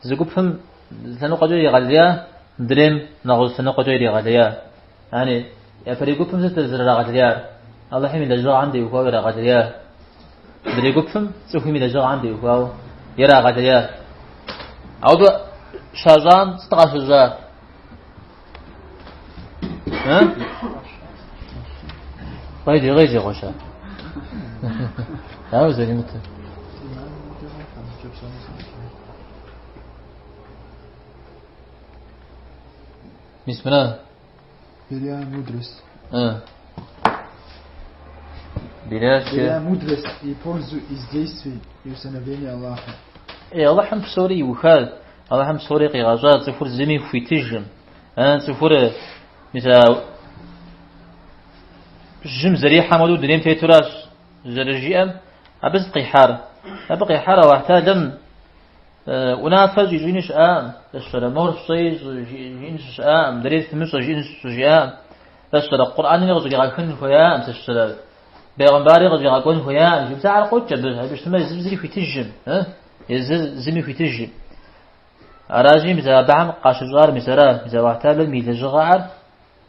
زقفهم سنقجو يغليا دريم نغز سنقجو يغليا يعني يفريقفهم زرا غزيا الله هم لجوا عندي وهو يرى غزيا دريقفهم سوفهم لجوا عندي وهو يرى غزيا أو شازان استغفر غيجي غشا لا وزني متى بسم الله теряя мудрость. теряя мудрость и пользу из действий и установления Аллаха. الله هم سوري وخال الله هم سوري غزات سفر زمي في تجم سفر مثلا جم زري حمدو دريم تيتراش زرجيم أبز قيحار أبقي حارة واحتاجم ونافج يجينش الشرع مورف صيز يجينش دريت ثمس يجينش جيام الشرع القرآن يغزو يغاكن فيام الشرع بيغنباري يغزو يغاكن فيام جبت على قوتش باش تما زري في تجم زمي في تجم أراجي مثلا بعم قاشجار مثلا مثلا واحتاج الميل الجغار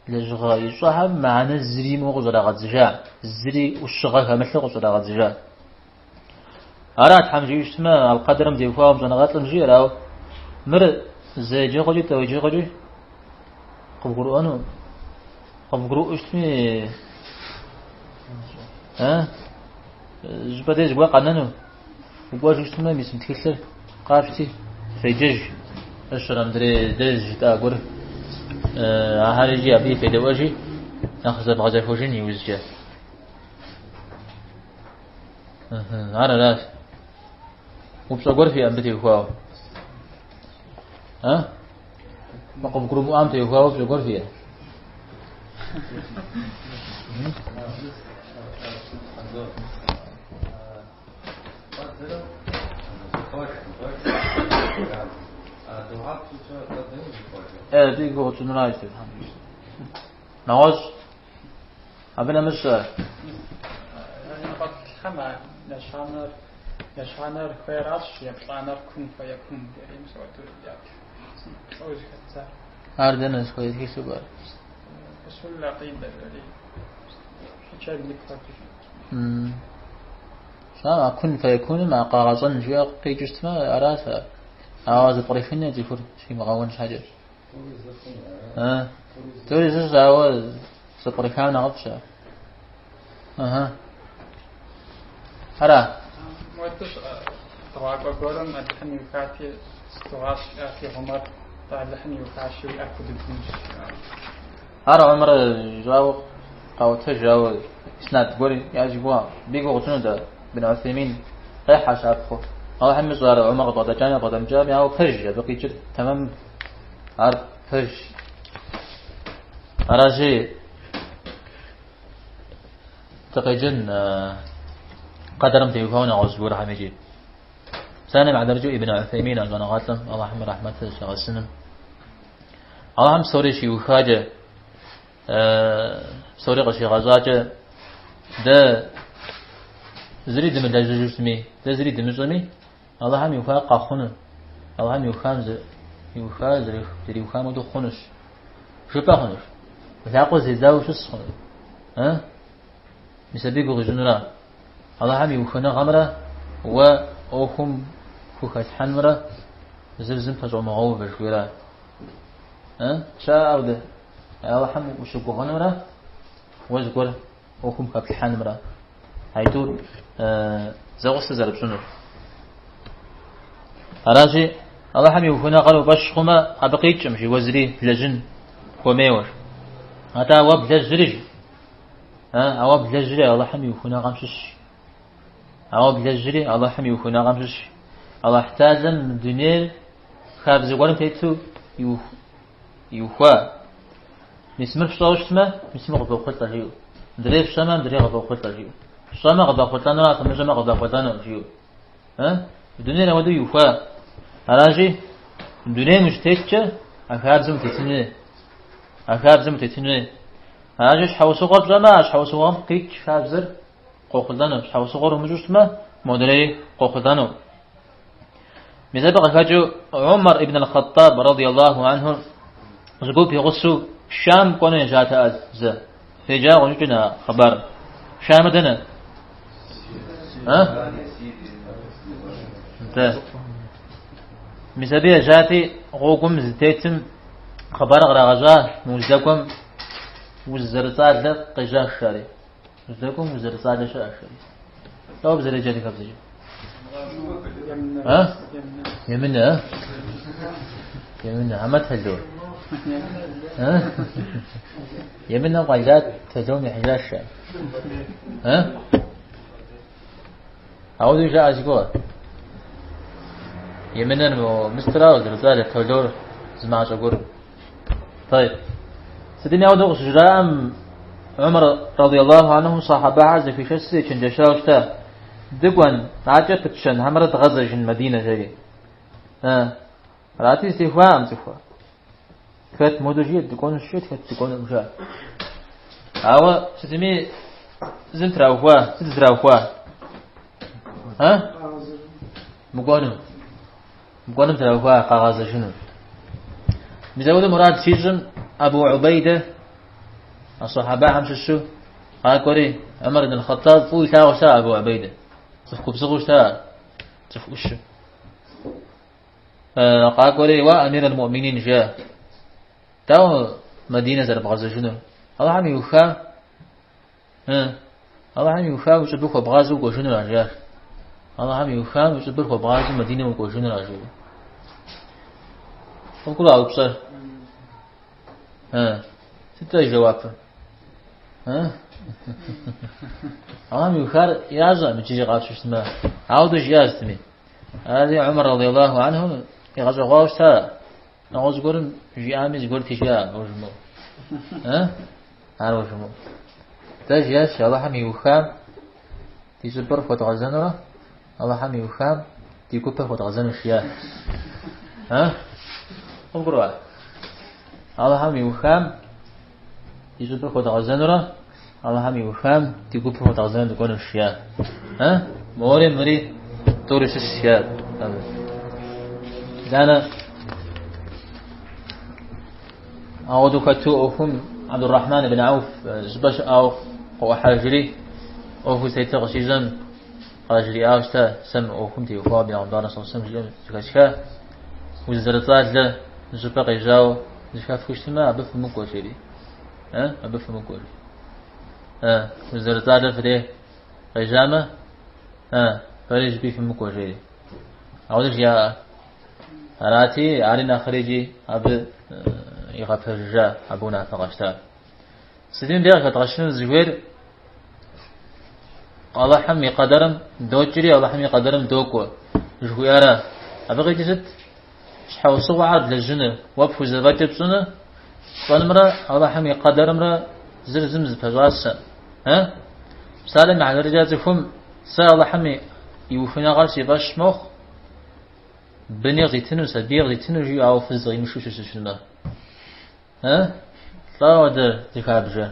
لجغا يصحب معنا الزري مغزر غزجا الزري والشغا كمثل غزر غزجا أراد حمجي اسمه القدر مدي فاهم جنغات المجير أو مر زي جيقجي توجي قجي قبقرو أنو قبقرو اسمي جبادي جبا قننو وبواج اسمه مسم تكسر قافتي فيجج الشرم دري دج تاقر هارجي أبي في دواجي نأخذ بغزة فوجين يوزجا أنا لا وبصقر في أمبتي وفاو ما قم كرمو أمتي وفاو بصقر فيها ديكو تنرايت نواز أبنا مش يعني قد خما نشانر خيرات يبقانر كن فيكون دريم سوتو ياك أوج كتار أردنا نسوي هي سبار بس ولا قيد دري شيء نكتر سامع كن فيكون مع قاغزن جوا قيجت ما أراسها أواز طريفين يجيفر شيء مغاونش حاجة تقولي زوج أواز سطريفان نغطشة هلا وتش طواق أقولهم أدحني وكاتي استواش أخي عمر تعلحني وكاشي أكد الدنش هلا عمر جاو قوته جاو إسناد تقولي يا جبوا بيجو غتنو ده بن عثيمين غير حشابخو أو هم صار عمر قطع جاني قطع جامي أو فج بقي جد تمام عارف فج أراجي تقيجن قدرم تيفون عزبور حميجي ثاني بعد رجوع ابن عثيمين أجانا غاتم الله يحمي رحمته شغل سنم الله هم سوري شي وخاجة سوري قشي غزاجة ده زري دم دجاجسمي ده زري دمزمي الله هم يفاق خونه الله هم يخامز يخاز زري يخام ودو خونش شو بخونش وثاقو زيداو شو خونه مسبيقو غجنرا الله هم يخونه غمره وأوهم فوكات حنمره زلزم فجأة مغوب بشويرا شاء أوده الله هم وشكو غنمره وزقول أوهم كاب حنمره هيدو زغس زرب شنو أراجي الله هم يخونه قالوا باش خما أبقيت مشي وزري لجن وميور هذا واب لجري أواب لجري الله هم يخونه غمشش أواب لجري الله هم يخونه غمشش الله احتاجن من الدنيا خاب زغورن تيتو يخوا مسمر شلوش ما مسمر غبو خلطه هيو دريف شما دري غبو خلطه هيو شو ما قد أخذنا ثم ما قد أخذنا شيء الدنيا نودو يوفا هراجي الدنيا مشتتة أكاد زم تتني هراجي حوسو قط جماعة حوسو قام قيك شابزر قوقدانو حوسو قرو مجوش ما مدري قوقدانو مثلا خاجو عمر ابن الخطاب رضي الله عنه زقوب يغسو الشام كون جات أز في جا ونجنا خبر شام دنا مثلا جاتي غوكم زتيتم خبر غرغزا مزدكم وزرصاد لقجا الشاري مزدكم وزرصاد الشاري لو بزر جاتي كبزي يمنا عمت هالدور يمنا قايلات تزوم حجاش أعوذ جاء أزقور يمنا مسترا وزرزالة تودور زماع شقور طيب سيدنا أعوذ شجاع عمر رضي الله عنه صاحب عز في شسي كنجشاوشتا دقوان عجت تشن همرت غزج المدينة جاي راتي استفهام فات مودجية تكون الشيء فات تكون المشاة أو ستمي زنتراوفوا مقارنة تراوفوا قاغاز شنو بزود مراد سيجن أبو عبيدة الصحابة عمشوا قال كوري عمر بن الخطاب فوي تاوسا أبو عبيدة تفكو بصغوش تفكوش قال كوري وأمير المؤمنين جاء تاو مدينة زرب غزة شنو الله عم يوفا الله عم يوفا وشبك وبغازو وشنو رجال الله عم يوفا وشبك وبغازو مدينة وشنو رجال وكل عاو بصر ستة جواب الله عم يوفا يازا متجي غاش اسمه عاودش يازتمي هذه عمر رضي الله عنه يغزو غاوشتا نعوز قرن جيامي زقول تجاه وجمو هذا وجمو تجاه الله هم يوخام تيزبر فتغزنرا الله هم يوخام تيكوبر فتغزن الشياه قروا الله هم يوخام تيزبر فتغزنرا الله هم يوخام تيكوبر فتغزن تكون الشياه موري مري تورش الشياه دانا أعوذ كتوءهم عبد الرحمن بن عوف زبش أو وحاجري أو سيتغ شيزم حاجري أوشتا سم أو كمتي وفاب يا عمدان صلى الله عليه وسلم كشكا وزرطات له زبق يجاو زكاف كشتما أبف مكوشري أبف مكوشري وزرطات له فده قيجامة فريج بيف مكوشري أعوذ يا راتي علينا خريجي أب يغفر جاء أبونا فغشتا سيدين دير كتغشن الزوير الله حمي قدرم دوجري الله حمي قدرم دوكو جويارا أبغي جزت شحوصو عرض للجنة وابفو زبات بسنة فالمرا الله حمي قدرم را زرزمز فجاسا سالم على رجازكم سال الله حمي يوفنا غرسي باش مخ بنيغ زيتنو سبيغ زيتنو جي أو فزغي مشوش شنو صادر تكابجة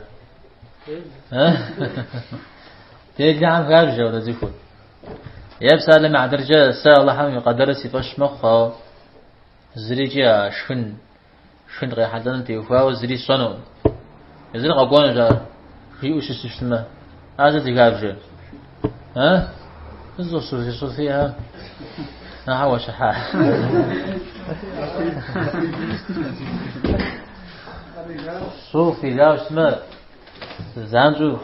تيجي عن كابجة ولا زيكون يبسا لما عدرجة سا الله حمي قدر سيفاش مخا زريجي شن غي حدن تيوفا وزري صنو يزري قاقوانا جا خيوش السشتما هذا تكابجة نزو صوفيها نحو شحاح صوفي لا اسمه زانجو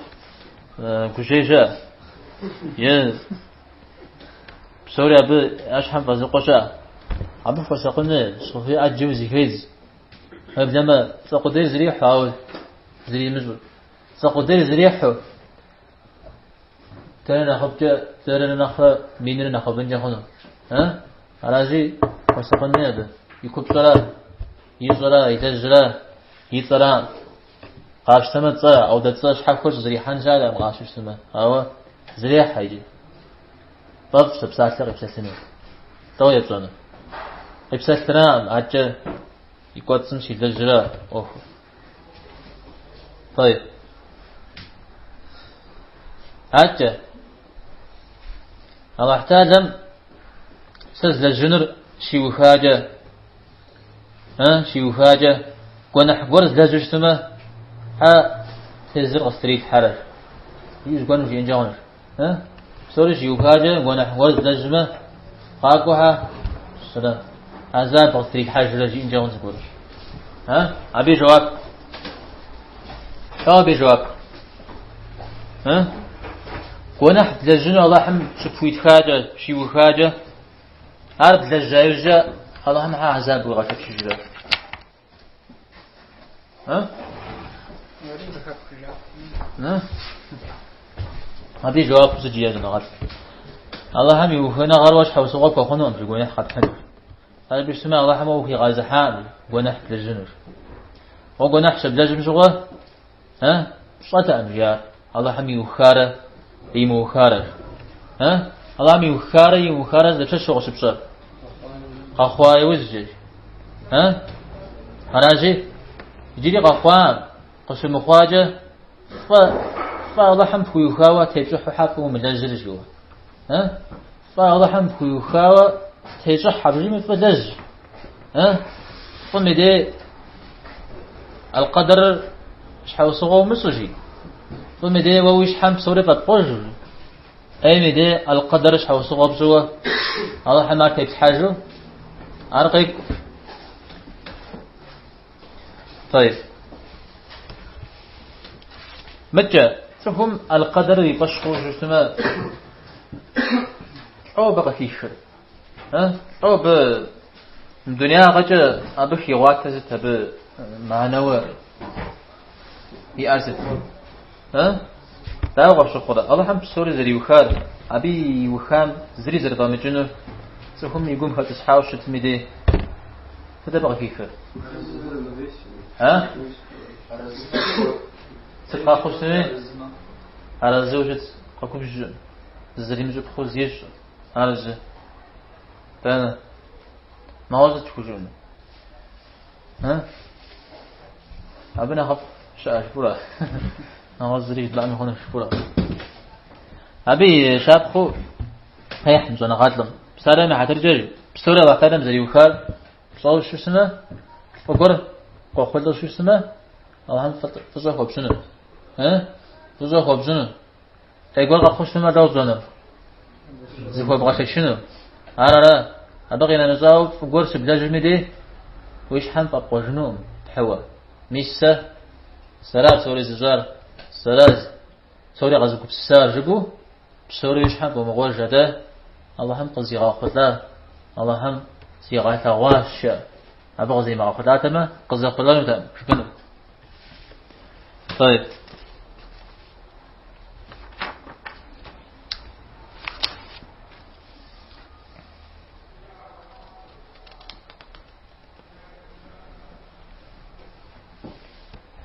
كشيشة يه بسوري أبي أشحن فزقشة أبي فسقني صوفي أجيب زكريز أبدا ما سقدر زريح أو زري مجبر سقدر زريح ترى نخ مين نخ بنجا خنو علاجي فسقني هذا يكوب صلاة يصلاة يتجرى يترى قاش سما تصا أو دتصا شحال كوش زري حنجا لا مغاشش سما أو زريح هيجي طب سبسات لغي بسلسنة تو يبصنا بسلسنا عجة يقعد سمشي للجرا أوه طيب عجة الله احتاجم سز للجنر شي وفاجة شي وفاجة قونا حقورز لجشتما ها تزرق استريت حرج يجي قونا في انجاونر سوري شي وفاجة قونا حقورز لجمة قاقوها سلام عذاب استريت حرج لجي انجاونر قولش أبي جواب أبي جواب قونا حد لجنة الله حم شفويت خاجة شي وفاجة عرض للجايجة الله معه عذاب وغشك شجرة هذه جواب سجية نغال الله هم يوفينا غروش حوس غوك وخنوم في قونا حد حد هذا بيسمع الله هم وفي غايز حامل قونا حد للجنر وقونا حسب لازم شغله شطأ أمجار الله هم يوخاره يموخاره الله هم يموخاره ذا تشغل سبصر قخواي وزج هراجي يجي قخوان قسم خواجه فالله حم خويخاوة تيجح حقه من الجرج جوا فالله حم خويخاوة تيجح حبري من فدج فمدي القدر شحال صغو مسوجي فمدي وويش حم صوري بطوج أي مدي القدر شحال صغو بزوا الله حمار تيجحاجو أرقيك طيب متى شوفهم القدر يبشخوا جسمه أو بقى في شر أو الدنيا غجة أبخي واتزت أب معنوى يأزت لا وش القدر الله هم بسوري زري وخار أبي وخام زري زري ضامجنه شوفهم يقوم هتصحاو شتمدي فده بقى في شر تبقى خصني على زوجة قكوش الزريم جو بخوز يش على ز تانا ما وزت كوجون أبنا خب شاش برا ما وزري يطلع من هنا شبرا أبي شاب خو هي حمزة قاتلم بسالة حترجع بسورة وقتنا زري وخال صار شو اسمه وقر قخلد شو اسمه الله هم فزع خوب شنو فزع خوب شنو تقول قخوش ما دوزنا زي خوب قش شنو لا أبغينا نزاوج وقر سبلاج مدي ويش حن بقى جنوم تحوى ميسة سراج سوري زجار سراج سوري غزك بسار جبو سوري يش حن بمغول جدا الله هم قزيغا خدا الله هم سيغا تواش أبغى زي ما خدا تما قزق قلنا تام شكرا طيب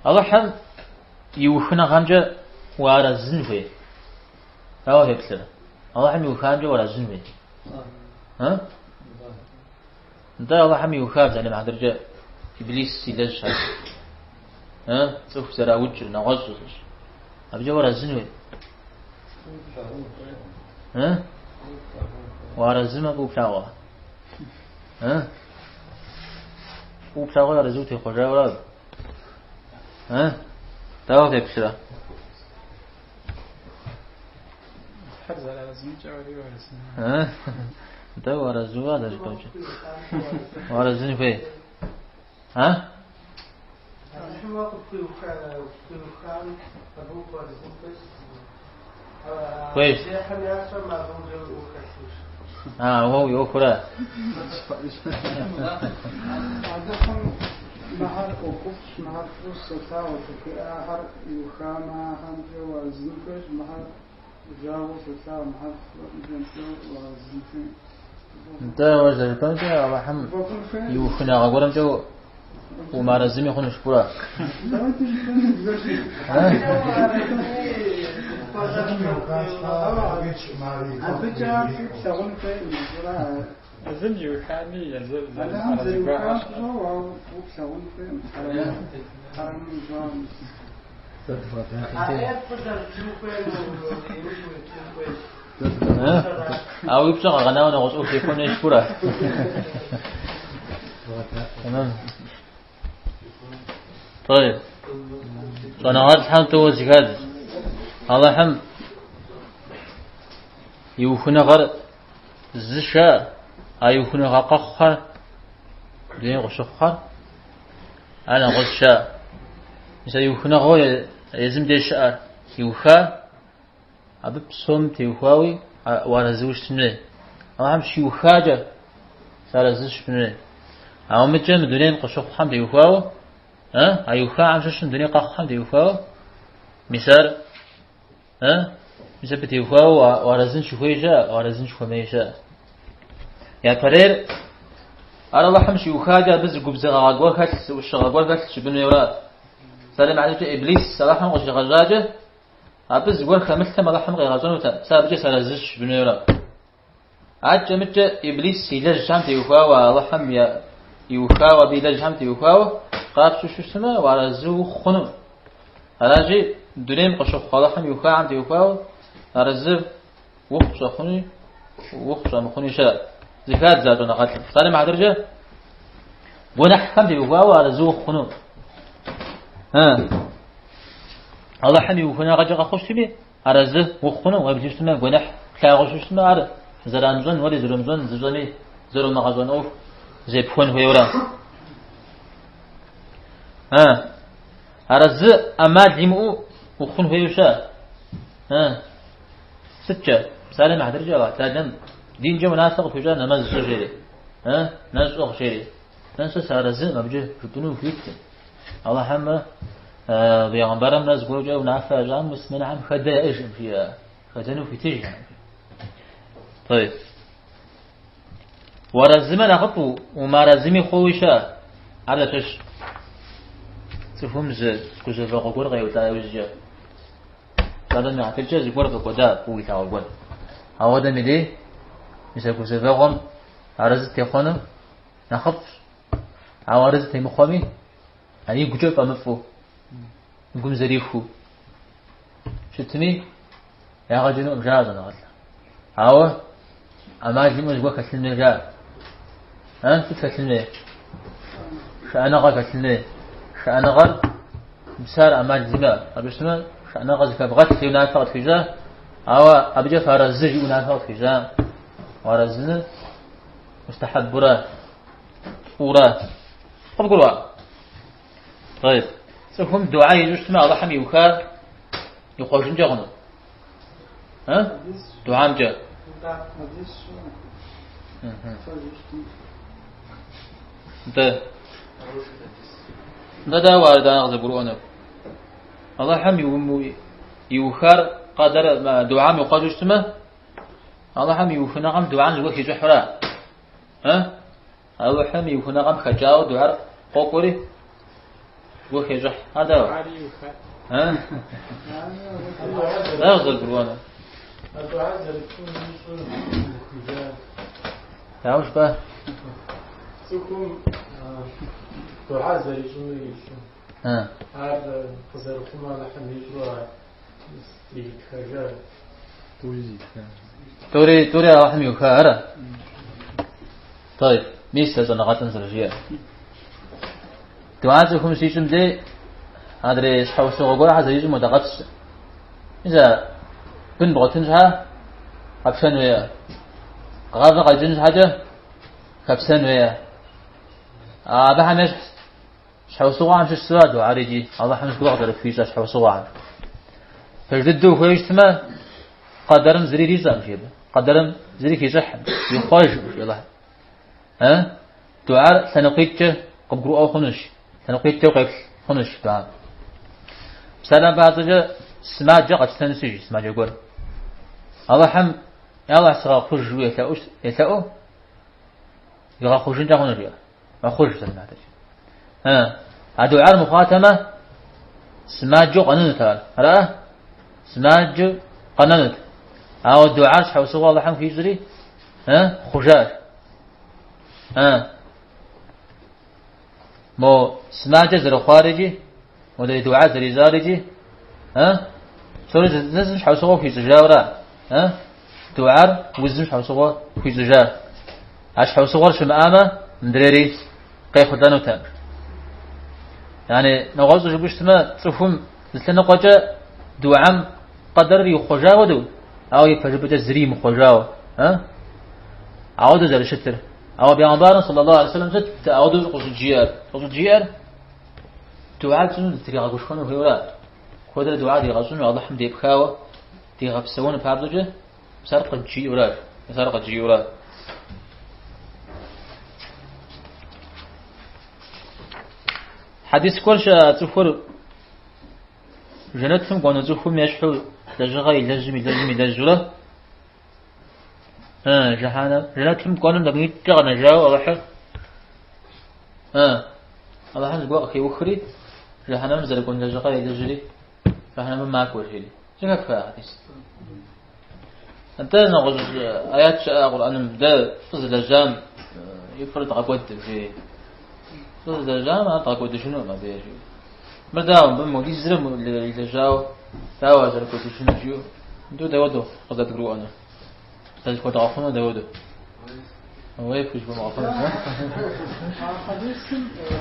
الله حم يوخنا خانجة وارا زنفي هو هيكسر الله حم يوخانجة وارا زنفي انت الله حم يوخاب زي ما درجة إبليس يلج سوف سرا وجه نغزوش أبي جوار الزنوي وارا الزنوي أبو بشاوة أبو بشاوة رزوتي خجاء ولا تاوه تبشرا حرز على الزنوي جاوري ورسنا انت وارا الزنوي هذا جبوجه وارا الزنوي فيه كويس هو يوفر نهار وقفش نهار فرصة تاوت في آخر يخاما خمسة وزنكش نهار جاوز تاو نهار جنسو وزنكين انت وجه الكونجة وحم يوخنا غورم جو وما رزمي خون شكورا أزم يوحاني يزل أو يبصق غناونا غصوف يكون يشكره. تمام. طيب. صنعات حمد وزكاد. الله حم. يوخنا غر زشا. أيوخنا غقخر. دين غشخر. أنا غشا. مثلا يوخنا غو يزم دي شعر. يوخا. أبي بصوم تيوخاوي. وأنا زوج سنة. أهم شيء يوخاجة. صار زوج سنة. أما متجمع دنيا قشوف حمد يوخاو. أيوخا عم شو دنيا قخ حمد يوخاو. مثال مثال بتيوخاو وارزن شويجا وارزن شوميجا. يا فرير أنا الله حمش يوخاجا بس جبز غاقوا كات والشغاقوا كات شبنو يورات. سلام عليك إبليس سلاحهم وش غزاجة. أبز جور خمسة ما لحم غير غزانو تا سابج سلازش شبنو يورات. عاد جمت إبليس سيلج شام تيوخاو والله حم يا يوخاو بيلج شام تيوخاو. قاب شو اسمه وعلى زو خنم هلاجي دنيم قشوف خلاهم يوخا عند يوخاو على زو وقت خني وقت مخني شا زكاة زادنا قتل صار مع درجة ونح هم يوخاو على زو خنم الله حمي يوخنا رجع خوش تبي على زو وخنم وبجيش تما ونح كلا خوش اسمه على زرامزون ولا زرامزون زرامي زرام مغازون أو زي بخون هو يورا أرز أماد جمعو وخون فيوشا ستة سالم عدر جوا تادم دين جو ناس أقف فيجا نماز شجري ناس أقف شجري ناس سارز ما بيجي فتنو فيت الله هم بيعمرهم ناس قولوا جو نافع جام بس منعم خدا إيش فيها خدنو في تيجي طيب ورزمنا نخطو وما رزمي خويشا على تش تفهم زد كوزا فقور غير تاوجه هذا ما تلجا زقور فقدا هو يتاوغون هذا مدي مثل كوزا فقوم عرض تخونه نخف عوارض تيمخومي يعني جوجو بمفو نقوم زريفو شتمي يا غجنو مجازنا والله هاو اما جيمو زقوا كتلني جا تكتلني شأنا غكتلني شأنا غر مسار أمال زنا أبشتما شأنا غز كبغت في نافقت في جاه أو أبجا فرزج ونافقت في جاه ورزنا مستحب برا ورا طب قولوا طيب سوفهم دعاء يجتمع الله حمي وكار يخرجون جغنا دعاء مجا ده واردان غزة قرؤنا الله حم يوخر قدر ما دعاء يقاجو اجتماع الله حم يوخنا غم دعاء زوك يجحرا الله حم يوخنا غم خجاو دعاء قوقوري زوك يجح هذا لا غزة قرؤنا يا وش بقى دعاء زي جملة هذا خزركم على حميجوا يكجا توري على حمي وكارا طيب ميس هذا نقطة سرجية دعاء زيكم سيجم دي هذا حوس وقول هذا يجمع دقات إذا بن بغتنها خبسان ويا غابة قاعدين حاجة خبسان ويا بحمش حوسوا عن شو السواد وعريجي الله حمش قدر في شاش حوسوا عن فجدوا في اجتماع قدرم زري ريزام شيبه قدرم زري في جحم يخرج يلا دعاء سنقيت قبرو او خنش سنقيت وقف خنش دعاء سلام بعد جاء سمع جاء قد تنسيج سمع يقول الله حم يا الله سرا خرج يتاو يغا خرجين جا خنش ما خرج سلام دعاء المخاتمة سماجو قانون تال رأى سماجو قننت أو الدعاء حوس الله حم في جري خجاج مو سماجة زر خارجي ودري دعاء زر زارجي سوري ززم حوس الله في زجاورة دعاء وزم حوس الله في زجاج عش حوس الله شمامة مدري كيف خدانو تام يعني نغوص جبوش تما تفهم لسنا قجا دعاء قدر يخجا ودو أو يفجبت زريم خجا عود زر شتر أو بيعمر صلى الله عليه وسلم زت عود قصد جيار دعاء جنون تريغ قشخانه هيولا خود دعاء يغزون الله حمد يبخاوه تيغبسون بابدوجه سرق الجيورات حديث كلش تفور جنتهم قانون زخم يشحو لجغاي لجمي جهانا جنتهم قانون لقيت جغنا جاو الله الله حمد قوا أخي وخري جهانا مزل قانون لجغاي لجري جهانا ما كور هيلي جنك فيها حديث أنت نقول آيات أقول أنا بدأ فضل الجام يفرض عقود في فضل الجام عقود شنو ما بيجي مرداهم بمودي زرم اللي جاو تاوا زر كود شنو جيو دو دودو قد تقرو أنا تاج كود عفنا دودو هو يفوش بمعفنا حديث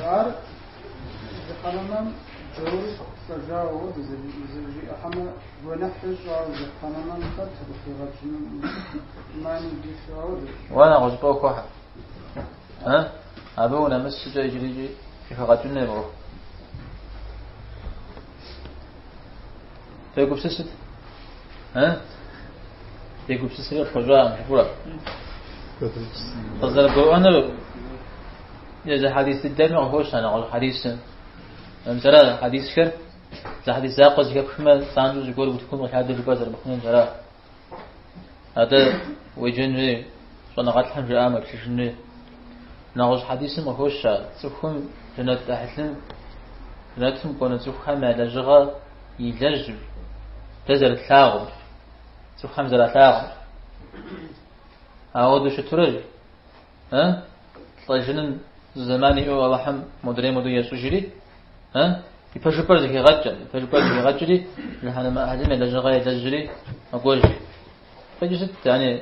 عار قانون جوري سجاو زوجي أحنا ونحفظ قانون كتب في رجل ما ندي سعود وانا غزبوك واحد أبونا مسجد يجري في فقط النبو تيجوا بسست تيجوا بسست الفجاء مشهورة فضل أنا إذا حديث الدم هوش أنا أقول حديث مثلا حديث كر إذا حديث زاقز يكمل سانجوز يقول وتكون الحادث البازر بخنين ترى هذا وجنه صنع قتلهم جاء ما كشنه ناقص حديث ما هوش تفهم جنات أحلم جناتهم كنا تفهم على جغا يلجر تزر ثاغر تفهم زر ثاغر أود شترج طيجنن زماني أو الله حم مدري مدو يسوجري يفشبر ذي غجري لحنا ما هذي من جغا يلجري أقول فجست يعني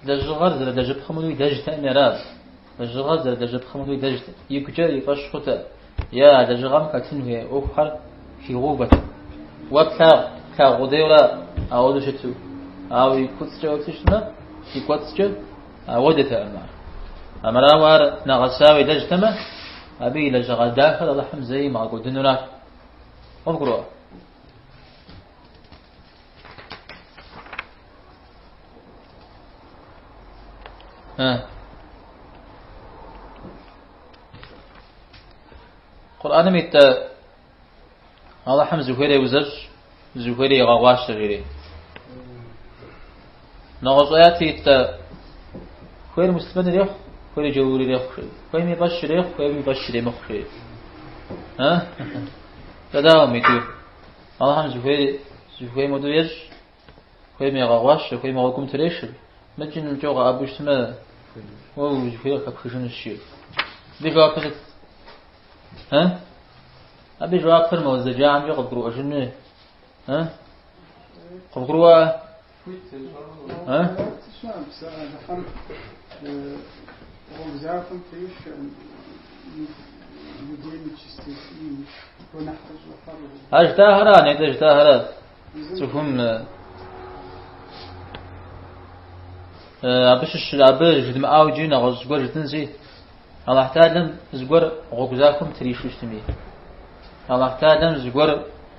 دجغر زر دجب خمودو دجت أميراز دجغر زر دجب خمودو دجت يكجر يفشخته يا دجغام كتنوي أخر في غوبة وقتها كغديرة أو دشتو أو يكوتشو تشنا يكوتشو ودته أمرا وار نغساوي دجتمه أبي لجغل داخل الله حمزي ما قلت نراك أذكروا قرآن ميت الله حمز زهيري وزج زهيري غواش غيري نغصياتي خير مسلمين ريح خير جوري ريح خير مبشر ريح خير مبشر مخشي تداوم ميتو الله حمز زهيري مدويج خير مغواش خير مغاكم تريش مجن جوغ أبوش سما ووجه فيها كبخشون الشيء بيجوا أكثر بيجوا أكثر ما الزجاج عم يقول قروء جنة قروء أجتاهران أجتاهران تفهم أبش جدم أوجينا غزقور جتنزي الله تعالى زقور غوزاكم تريشوش تمي الله تعالى زقور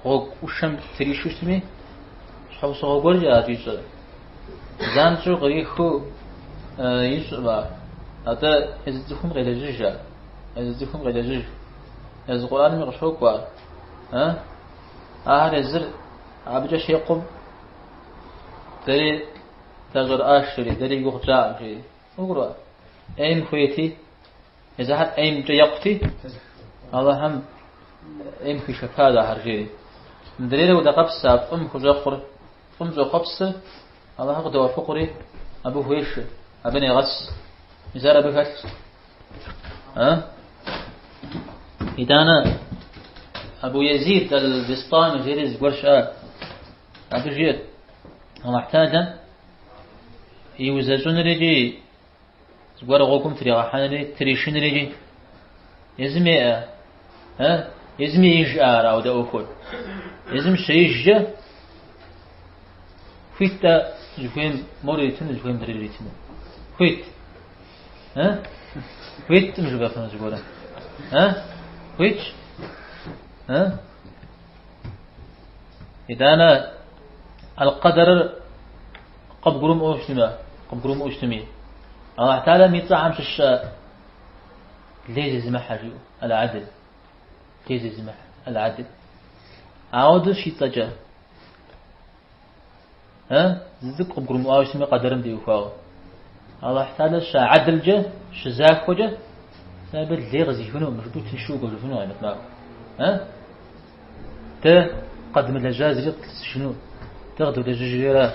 غوشم تريشوش تمي حوص غوور جا جيش زانشو غريخو يشبا هذا يزدكم غير جيجا يزدكم غير جيج يز القرآن مغشوك وا أهل الزر عبجا شيقم تري تجر أشري دري يخجع شيء أقرأ أين خويتي إذا حد أين جيقتي الله هم أين في شفاعة هرجي مدريرة ودا قبس خزاقر زو قبس الله قد وفقري أبو هويش أبني غس مزار أبو هات إدانا أبو يزيد البسطامي جيريز ورشة أبو جيد الله احتاجا يوزجون رجي زوار غوكم تريغحان تريشين رجي يزمي يزمي يجار أو دا أكل يزم شيء فيتا جفين موريتين جفين دريريتين فيت فيت مش بفهم زبورة فيت إذا أنا القدر قبقرم أوشتمي الله تعالى ميطعم ششاء ليز زمح العدل ليز زمح العدل عاود شي تجا زدق قبقرم أوشتمي قدرم ديو فاو الله تعالى شا عدل جا شزاك وجا نابد لي غزي فنو مشبوط شو قولوا فنو عمت معه تا قدم الجاز ريق شنو تغدو لجيجيرا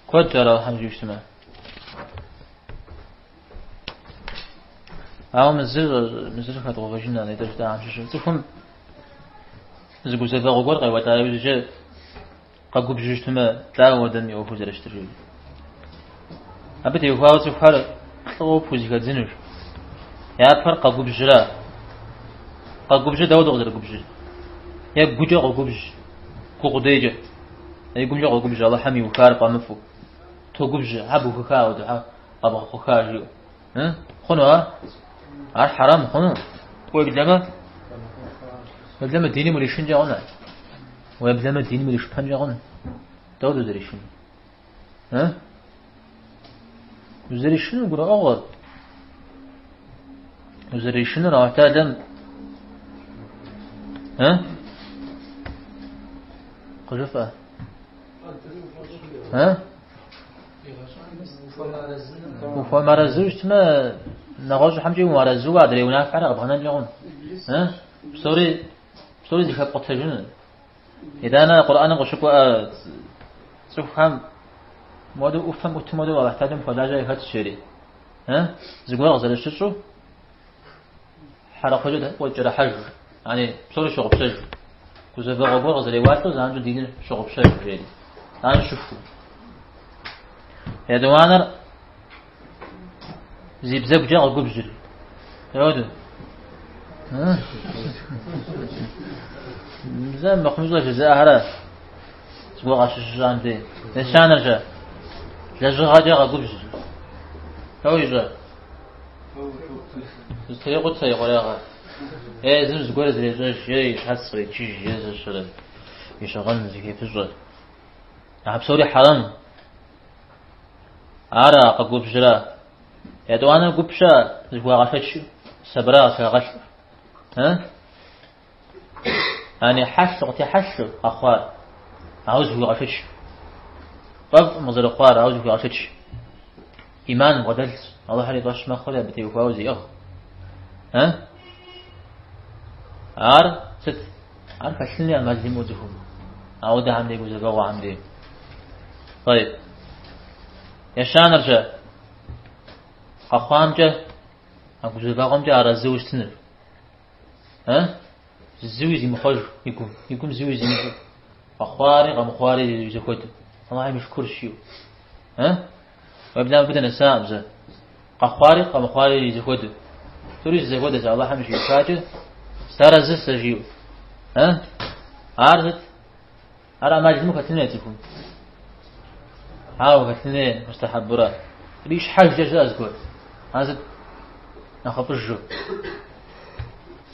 كود جرى حمجي اجتماع مزر خاطر وجهنا ندرج دعم شو تفهم زبو زفا غور قوي تعالى بيجي قاقو بجوجتما تعودن يوفو زرشتري أبدي يوفاو تفحر خطو بوزي كاتزنوش يا فرق قاقو بجرا قاقو بجرا داود غزر قاقو بجرا يا قوجا قاقو بجرا قوقو ديجا يا قوجا قاقو بجرا الله حمي وكارق ومفو تو قوجا حبو كاكا ودو أبغى كاكا جيو خنو عار حرام خنو ويبدأ ديني مريشن جاغنا ويبدأ ديني مريشن جاغنا داود زريشن زريشن يقول أغض زريشن راح تعلم قجفة وفمارزوش ما نغاز حمجي مارزو عدري ونافع رغبنا اليوم بصوري ذكر قتجن إذا أنا القرآن قشوا شوف هم مودو أفهم أتمودو وأحتاجم فلاجة يهات الشري زقوا غزل شو حرق وجد وجرى حجر يعني بصوري شغب شجر كوزا غبور غزل واتو زانجو دين شغب شجر جيدي زان شوفوا يا دوانر زيب زبجة أو قبجر يودو زين مخنوزة جزاء هذا سوى غش عندي نشان رجع لجغا جا قبجر هو يجا تيقول تيقول يا غا إيه زين زقول زين شيء حسري شيء يزشر يشغل زي كيف يجر عم بسوري حرام عرا قبجرا يا دوانا قبشة زقوا غشش سبرا سغش يعني حش قتي حش أخوار عاوز هو غشش طب مزر أخوار عاوز هو غشش إيمان غدلت الله حري غش ما خلا بتي وفاوزي عار ست عارف شنو المزيم وجههم عود عندي وزقوا عندي طيب يا شان رجع أخوام جا أقول زقاهم جا على زوج سنر زوجي مخرج يكون زوجي مخرج أخواري يزكوت الله يمشكر شيو ويبدأ نسام زه أخواري يزكوت تريد زكوت الله يمشي كاجه ستار زس جيو عارضت أرى ما جزمك هتنين تكون هاو هتنين مستحب برا ليش حاجة جاز كل هذا نخبر جو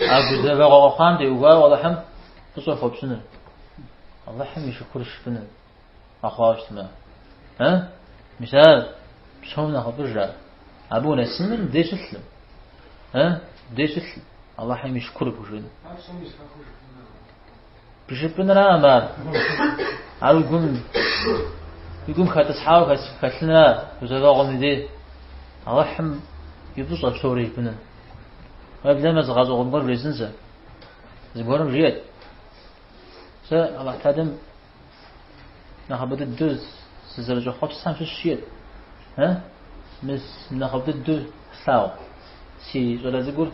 أقول ذا بقى خام دي وقال والله حم تصرف بسنة الله حم يشكر شفنا أخواش تما مثال شلون نخبر جو أبونا سنن ديش سلم ديش سلم الله حم يشكر بوجود بشبنا لا أمر عارو يقوم خات أصحابه خاتنا وزاق قوم دي الله حم يبص بصوري بنا وابدا ما زغازو غمر ريزنزا زغورم ريت سا الله تادم نخبط الدوز سزرجو خوش سامش الشيت ها مس نخبط الدوز ثاو سي ولا زغور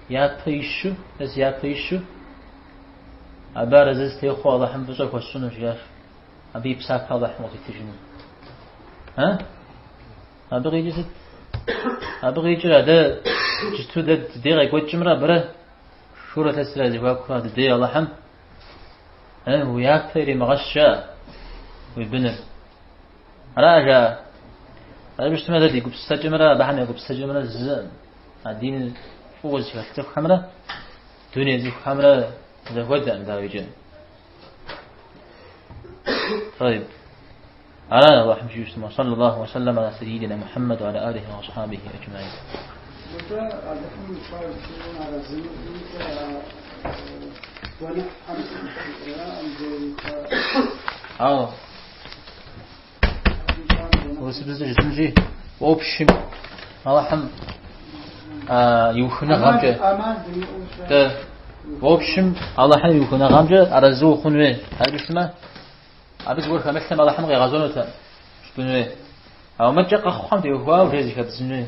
يا بيشو بس يا بيشو عبارة زي خو الله حمد بزوج وشنو جاش أبي بساك الله حمد تجنو ها أبغي جزت أبغي جرا ده جتو ده دقيقة قوي جمرة برا شورة تسلا زواج هذا ده الله حمد ها وياك فيري مغشى ويبنر راجع أنا مش تمام ذي قبض سجمرة بحنا قبض سجمرة زين الدين فوز كتف خمرة دنيا زي خمرة ذا ودع داويجن طيب على الله حمد صلى الله وسلم على سيدنا محمد وعلى آله وأصحابه أجمعين. وسبز جسمجي وأبشم الله حم يوخنا غامجة ده وأبشم الله حم يوخنا غامجة على زو خنوه هذا اسمه أبيز ورخ مثل الله حم غازونه تا شبنوه أو ما جاء خام ده هو ورزي كده زنوه